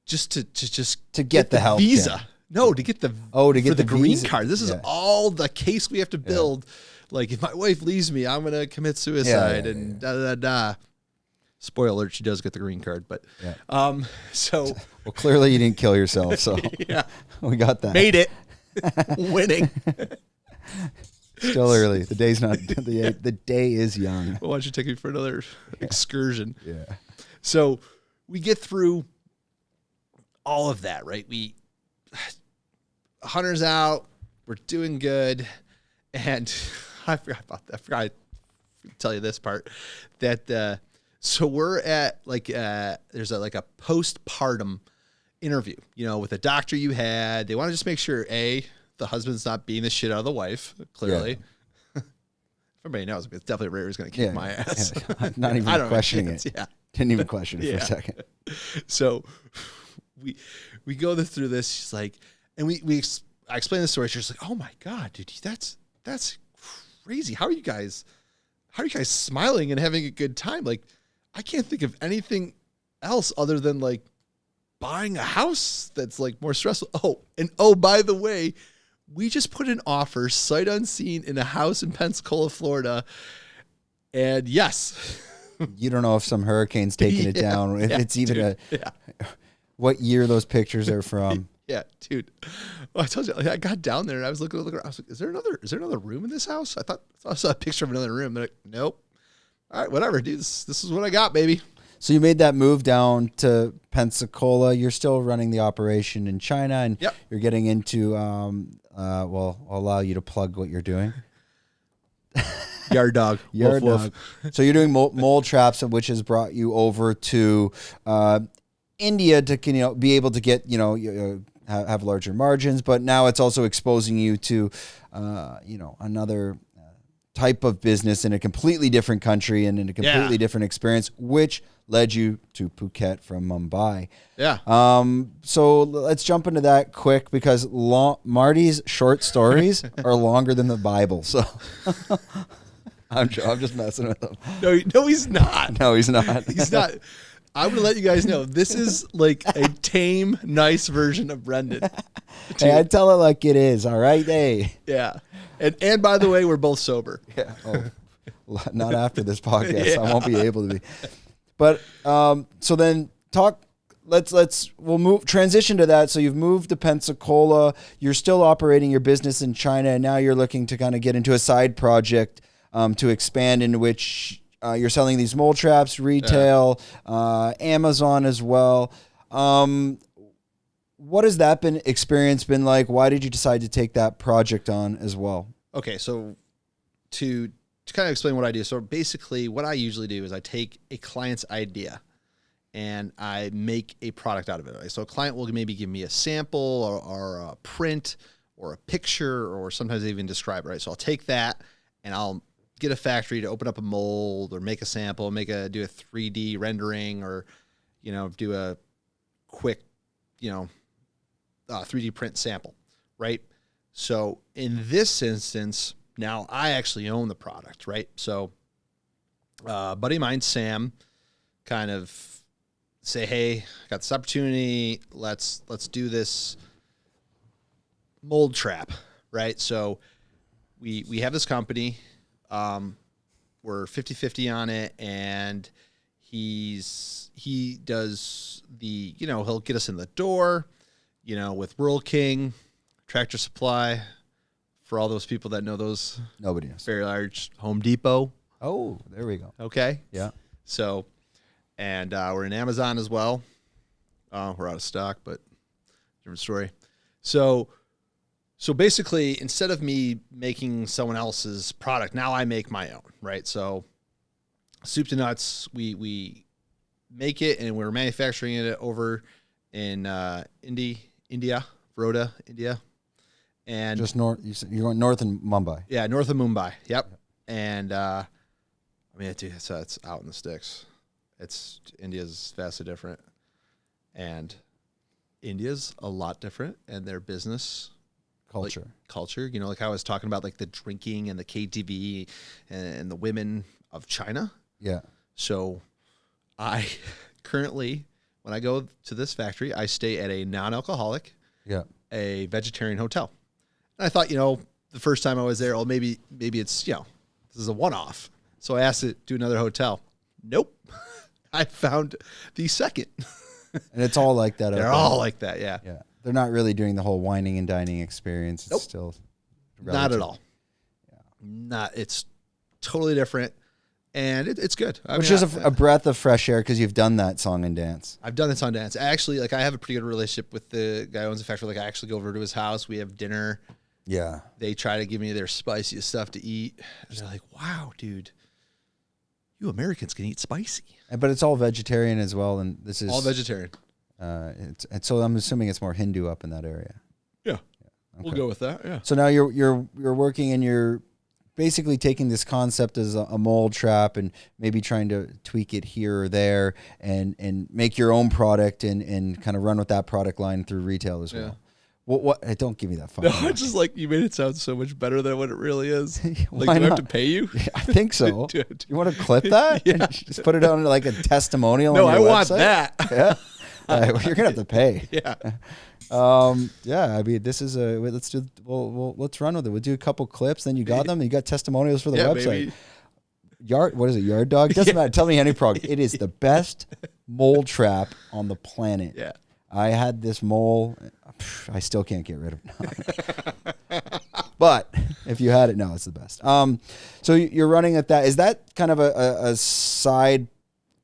A: Just to get the
B: help
A: visa.
B: then.
A: No, to get the
B: the
A: green
B: visa.
A: card. This is all the case we have to build. Yeah. If my wife leaves me, I'm gonna commit suicide and da da da. Spoiler alert: she does get the green card, but so
B: well, clearly you didn't kill yourself, so
A: yeah,
B: we got that.
A: Made it, winning.
B: Still early. The day's not. The day is young.
A: Well, why don't you take me for another excursion?
B: Yeah.
A: So we get through all of that, right? Hunter's out. We're doing good, and I forgot about that. I forgot to tell you this part. That so we're at there's a postpartum interview, with a doctor you had. They want to just make sure the husband's not beating the shit out of the wife. Clearly, everybody knows it's definitely Ray was going to kick my ass.
B: Yeah. Not even questioning it. Yeah, didn't even question it for a second.
A: So we go through this. She's like, and I explain the story. She's like, oh my God, dude, that's crazy. How are you guys smiling and having a good time? I can't think of anything else other than buying a house that's more stressful. Oh, and by the way, we just put an offer sight unseen in a house in Pensacola, Florida. And yes,
B: You don't know if some hurricane's taking it down. If it's even what year those pictures are from.
A: Yeah, dude. Well, I told you, I got down there and I was looking around. I was like, is there another room in this house? I saw a picture of another room. They're like, nope. All right, whatever, dude. This is what I got, baby.
B: So you made that move down to Pensacola. You're still running the operation in China, and you're getting into, well, I'll allow you to plug what you're doing.
A: Yard dog.
B: Yard
A: woof,
B: dog.
A: woof.
B: So you're doing mole traps, which has brought you over to India to be able to get, have larger margins, but now it's also exposing you to, another type of business in a completely different country and in a completely different experience, which led you to Phuket from Mumbai.
A: Yeah.
B: So let's jump into that quick because Marty's short stories are longer than the Bible. So I'm just messing with him.
A: No, he's not.
B: No, he's not.
A: He's not. I'm going to let you guys know, this is like a tame, nice version of Brendan.
B: Hey, I tell it like it is, all right? Hey.
A: Yeah. And by the way, we're both sober.
B: Yeah. Oh, not after this podcast. I won't be able to be. But so then we'll transition to that. So you've moved to Pensacola. You're still operating your business in China, and now you're looking to kind of get into a side project to expand, in which you're selling these mole traps, retail, Amazon as well. What has that experience been like? Why did you decide to take that project on as well?
A: Okay, so to kind of explain what I do. So basically what I usually do is I take a client's idea and I make a product out of it. Right? So a client will maybe give me a sample or a print or a picture, or sometimes they even describe it, right? So I'll take that and I'll get a factory to open up a mold or make a sample, do a 3D rendering, or, do a quick, 3D print sample, right? So in this instance, now I actually own the product, right? So a buddy of mine, Sam, kind of say, hey, I got this opportunity. Let's do this mold trap, right? So we have this company. We're 50-50 on it, and he does the, he'll get us in the door, with Rural King, Tractor Supply, for all those people that know those.
B: Nobody knows.
A: Very large Home Depot.
B: Oh, there we go.
A: Okay.
B: Yeah.
A: So, and we're in Amazon as well. We're out of stock, but different story. So basically, instead of me making someone else's product, now I make my own, right? So soup to nuts, we make it, and we're manufacturing it over in India, Baroda, India. And
B: just north, you're going north in Mumbai.
A: Yeah, north of Mumbai. Yep. And it's out in the sticks. India's vastly different, and India's a lot different, and their business culture, like how I was talking about, like the drinking and the KTV and the women of China.
B: Yeah. So
A: I currently, when I go to this factory, I stay at a non-alcoholic, a vegetarian hotel. And I thought, the first time I was there, maybe it's, this is a one-off. So I asked it to another hotel. Nope. I found the second.
B: And it's all like that.
A: They're all like that. Yeah.
B: Yeah. They're not really doing the whole whining and dining experience. It's still relative.
A: Not at all. Yeah. It's totally different. And it's good.
B: Which is a breath of fresh air, because you've done that song and dance.
A: I've done this on dance. Actually, I have a pretty good relationship with the guy who owns the factory. I actually go over to his house. We have dinner.
B: Yeah.
A: They try to give me their spiciest stuff to eat. And they're like, wow, dude, you Americans can eat spicy.
B: But it's all vegetarian as well. And this is
A: all vegetarian.
B: So I'm assuming it's more Hindu up in that area.
A: Yeah.
B: Okay.
A: We'll go with that. Yeah.
B: So now you're working, and you're basically taking this concept as a mold trap and maybe trying to tweak it here or there and make your own product and kind of run with that product line through retail as well. Yeah. What? Don't give me that phone.
A: No, it's just like you made it sound so much better than what it really is. Like, do I have to pay you?
B: I think so. You want to clip that?
A: Yeah.
B: Just put it on like a testimonial.
A: No,
B: on
A: I
B: your
A: want
B: website?
A: that.
B: Yeah. Well, you're gonna have to pay.
A: Yeah.
B: Yeah. I mean, this is let's do. Let's run with it. We'll do a couple clips. Then you got them. You got testimonials for the website.
A: Maybe.
B: What is it? Yard dog? Doesn't matter. Tell me any prog. It is the best mole trap on the planet.
A: Yeah.
B: I had this mole. I still can't get rid of it. But if you had it, no, it's the best. So you're running at that. Is that kind of a side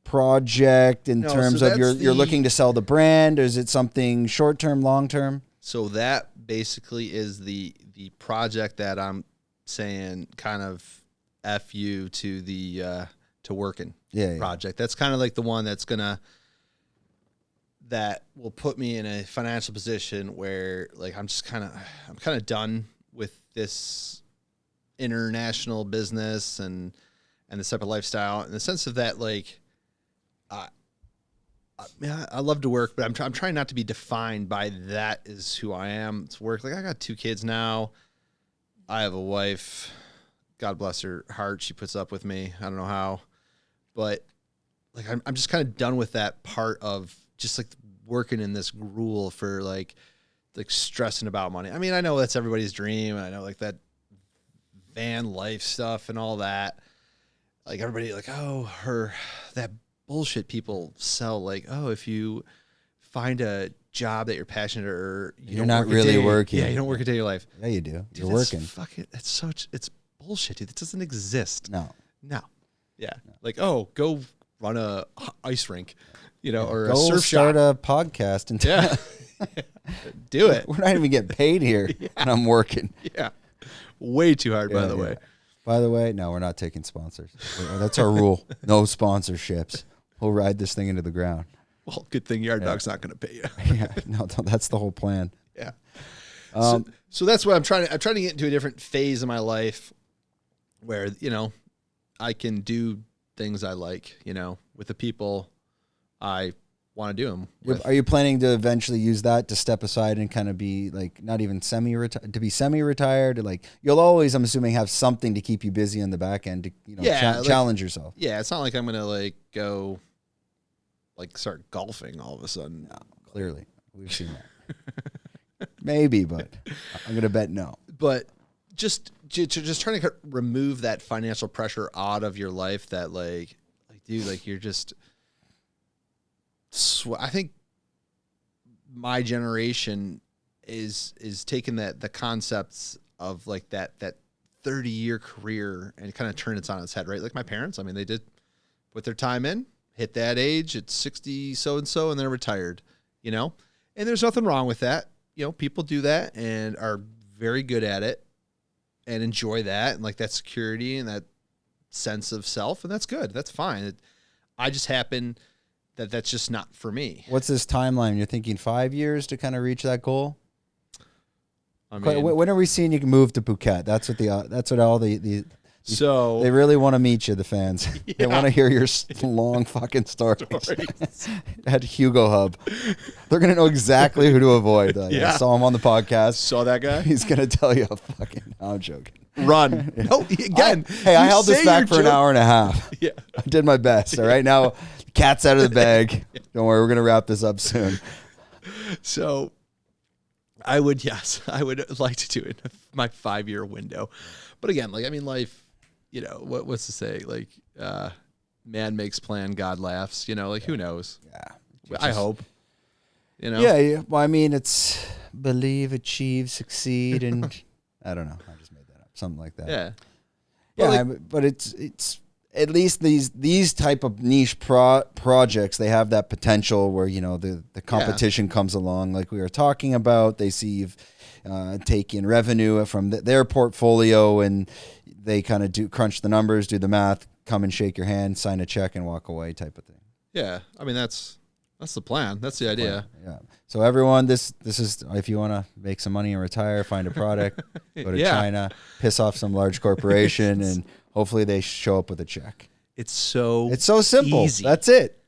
B: project in terms of you're looking to sell the brand? Or is it something short term, long term?
A: So that basically is the project that I'm saying kind of F you to the to working project. That's kind of like the one that will put me in a financial position where like I'm kind of done with this international business and this type of lifestyle in the sense of that, like, I love to work, but I'm trying not to be defined by that is who I am. It's work. Like I got 2 kids now. I have a wife. God bless her heart. She puts up with me. I don't know how, but like, I'm just kind of done with that part of just like working in this gruel for like stressing about money. I mean, I know that's everybody's dream. And I know like that van life stuff and all that. Like everybody like, that bullshit people sell. Like, if you find a job that you're passionate or
B: you're not really working.
A: Yeah. You don't work a day of your life.
B: Yeah, you do.
A: Dude,
B: you're working.
A: It's bullshit, dude. It doesn't exist.
B: No.
A: Yeah. Like, go run a ice rink, or
B: go
A: a surf
B: start
A: shop.
B: a podcast and
A: Do it.
B: We're not even getting paid here, and I'm working.
A: Yeah. Way too hard, by the way.
B: By the way, no, we're not taking sponsors. That's our rule. No sponsorships. We'll ride this thing into the ground.
A: Well, good thing Yard Dog's not going to pay you.
B: No, that's the whole plan.
A: Yeah. So that's what I'm trying to get into a different phase of my life where, I can do things I like, with the people I want to do them with.
B: Are you planning to eventually use that to step aside and kind of be like, not even semi-retired? Like you'll always, I'm assuming, have something to keep you busy on the back end to, challenge yourself.
A: Yeah. It's not like I'm going to like go like start golfing all of a sudden.
B: No, clearly we've seen that. Maybe, but I'm going to bet no.
A: But just trying to remove that financial pressure out of your life that like, dude, like you're just, I think my generation is taking the concepts of like that 30-year career and kind of turn it on its head, right? Like my parents, I mean, they did put their time in, hit that age at 60 so-and-so, and they're retired, and there's nothing wrong with that. People do that and are very good at it and enjoy that and like that security and that sense of self. And that's good. That's fine. I just happen that's just not for me.
B: What's this timeline? You're thinking 5 years to kind of reach that goal?
A: I mean,
B: when are we seeing you can move to Phuket? That's what all the
A: so
B: they really want to meet you, the fans.
A: Yeah.
B: They want to hear your long fucking stories. At Hugo Hub. They're going to know exactly who to avoid. Like, I saw him on the podcast.
A: Saw that guy?
B: He's going to tell you no, I'm joking.
A: Run. No, again.
B: I held this back for an hour and a half.
A: Yeah.
B: I did my best. All right. Now, cat's out of the bag. Don't worry. We're going to wrap this up soon.
A: So I would like to do it in my 5-year window. But again, like, I mean, life, what's to say? Like, man makes plan, God laughs, like who knows?
B: Yeah.
A: I hope,
B: Yeah. Well, I mean, it's believe, achieve, succeed. And I don't know. I just made that up. Something like that.
A: Yeah.
B: Yeah. But it's at least these type of niche projects, they have that potential where, the competition comes along like we were talking about. They see you've taken revenue from their portfolio and they kind of crunch the numbers, do the math, come and shake your hand, sign a check and walk away type of thing.
A: Yeah. I mean, that's the plan. That's the idea.
B: Yeah. So everyone, this is, if you want to make some money and retire, find a product, go to China, piss off some large corporation and hopefully they show up with a check.
A: It's so
B: simple.
A: Easy.
B: That's it.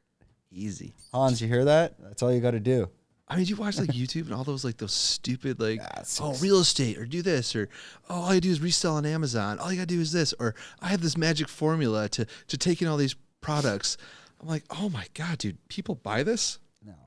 A: Easy.
B: Hans, you hear that? That's all you got to do.
A: I mean, you watch like YouTube and all those stupid real estate or do this or all you do is resell on Amazon. All you gotta do is this or I have this magic formula to take in all these products. I'm like, oh my God, dude, people buy this?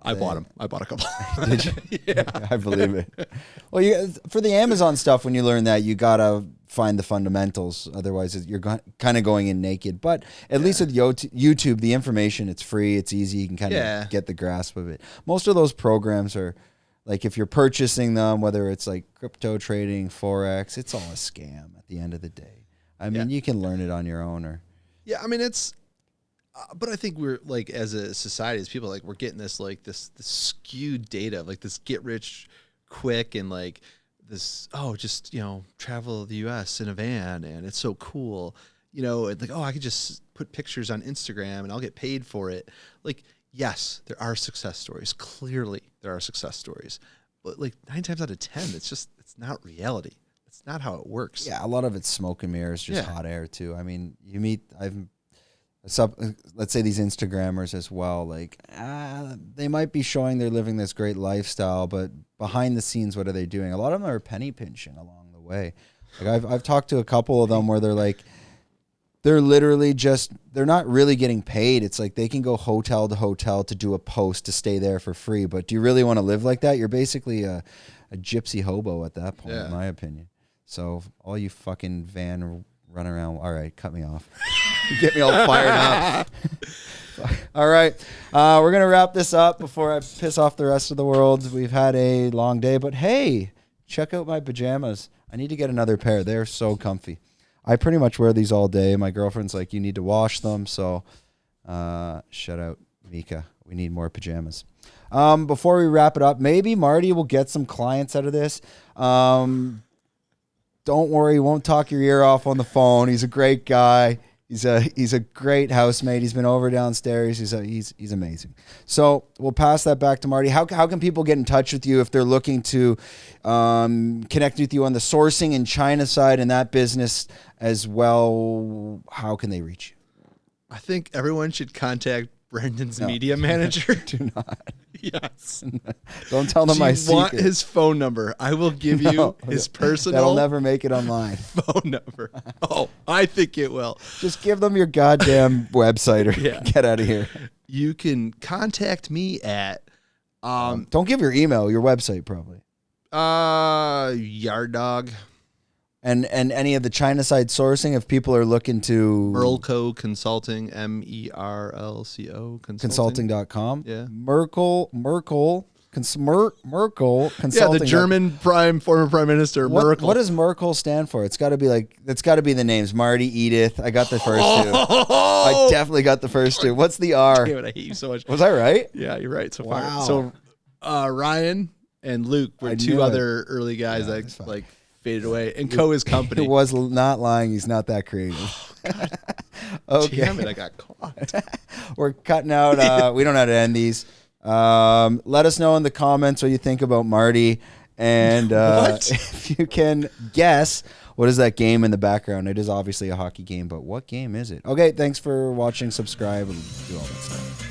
A: I bought them. I bought a couple.
B: Did you?
A: Yeah.
B: I believe it. Well, for the Amazon stuff, when you learn that, you gotta find the fundamentals. Otherwise, you're kind of going in naked. But at least with YouTube, the information, it's free, it's easy. You can kind of get the grasp of it. Most of those programs are like, if you're purchasing them, whether it's like crypto trading, Forex, it's all a scam at the end of the day. I mean, you can learn it on your own.
A: Yeah, I mean, it's... but I think we're like, as a society, as people, like, we're getting this like this skewed data, like this get rich quick and like this, just, travel the US in a van and it's so cool, and like, I could just put pictures on Instagram and I'll get paid for it. Like, yes, there are success stories. Clearly there are success stories, but like 9 times out of 10, it's not reality. It's not how it works.
B: Yeah. A lot of it's smoke and mirrors, just hot air too. I mean, let's say these Instagrammers as well, like they might be showing they're living this great lifestyle, but behind the scenes, what are they doing? A lot of them are penny pinching along the way. Like I've talked to a couple of them where they're like, they're literally they're not really getting paid. It's like they can go hotel to hotel to do a post to stay there for free. But do you really want to live like that? You're basically a gypsy hobo at that point, in my opinion. So all you fucking van run around. All right, cut me off. You get me all fired up. All right. We're going to wrap this up before I piss off the rest of the world. We've had a long day, but hey, check out my pajamas. I need to get another pair. They're so comfy. I pretty much wear these all day. My girlfriend's like, you need to wash them. So shout out, Mika. We need more pajamas. Before we wrap it up, maybe Marty will get some clients out of this. Don't worry, he won't talk your ear off on the phone. He's a great guy. He's a great housemate. He's been over downstairs. He's amazing. So we'll pass that back to Marty. How can people get in touch with you if they're looking to connect with you on the sourcing and China side and that business as well? How can they reach you?
A: I think everyone should contact Brendan's media manager.
B: Do not.
A: Yes.
B: Don't tell them my secret.
A: Want his phone number? I will give you his personal.
B: That'll never make it online.
A: Phone number. Oh, I think it will.
B: Just give them your goddamn website or get out of here.
A: You can contact me at.
B: Don't give your email. Your website probably.
A: Yard Dog.
B: And any of the China side sourcing, if people are looking to...
A: Merlco Consulting, Merlco Consulting.
B: Consulting.com.
A: Yeah.
B: Merlco Consulting.
A: Yeah, the German former prime minister, Merkel.
B: What does Merkel stand for? It's got to be the names. Marty, Edith. I got the first two. I definitely got the first two. What's the R?
A: Damn it, I hate you so much.
B: Was I right?
A: Yeah, you're right. So
B: wow.
A: far. So Ryan and Luke were two other early guys that like faded away, and Co is company.
B: It was not lying. He's not that creative.
A: Okay. Damn it, I got caught.
B: We're cutting out. We don't know how to end these. Let us know in the comments what you think about Marty, and if you can guess what is that game in the background. It is obviously a hockey game, but what game is it? Okay, thanks for watching. Subscribe and do all that stuff.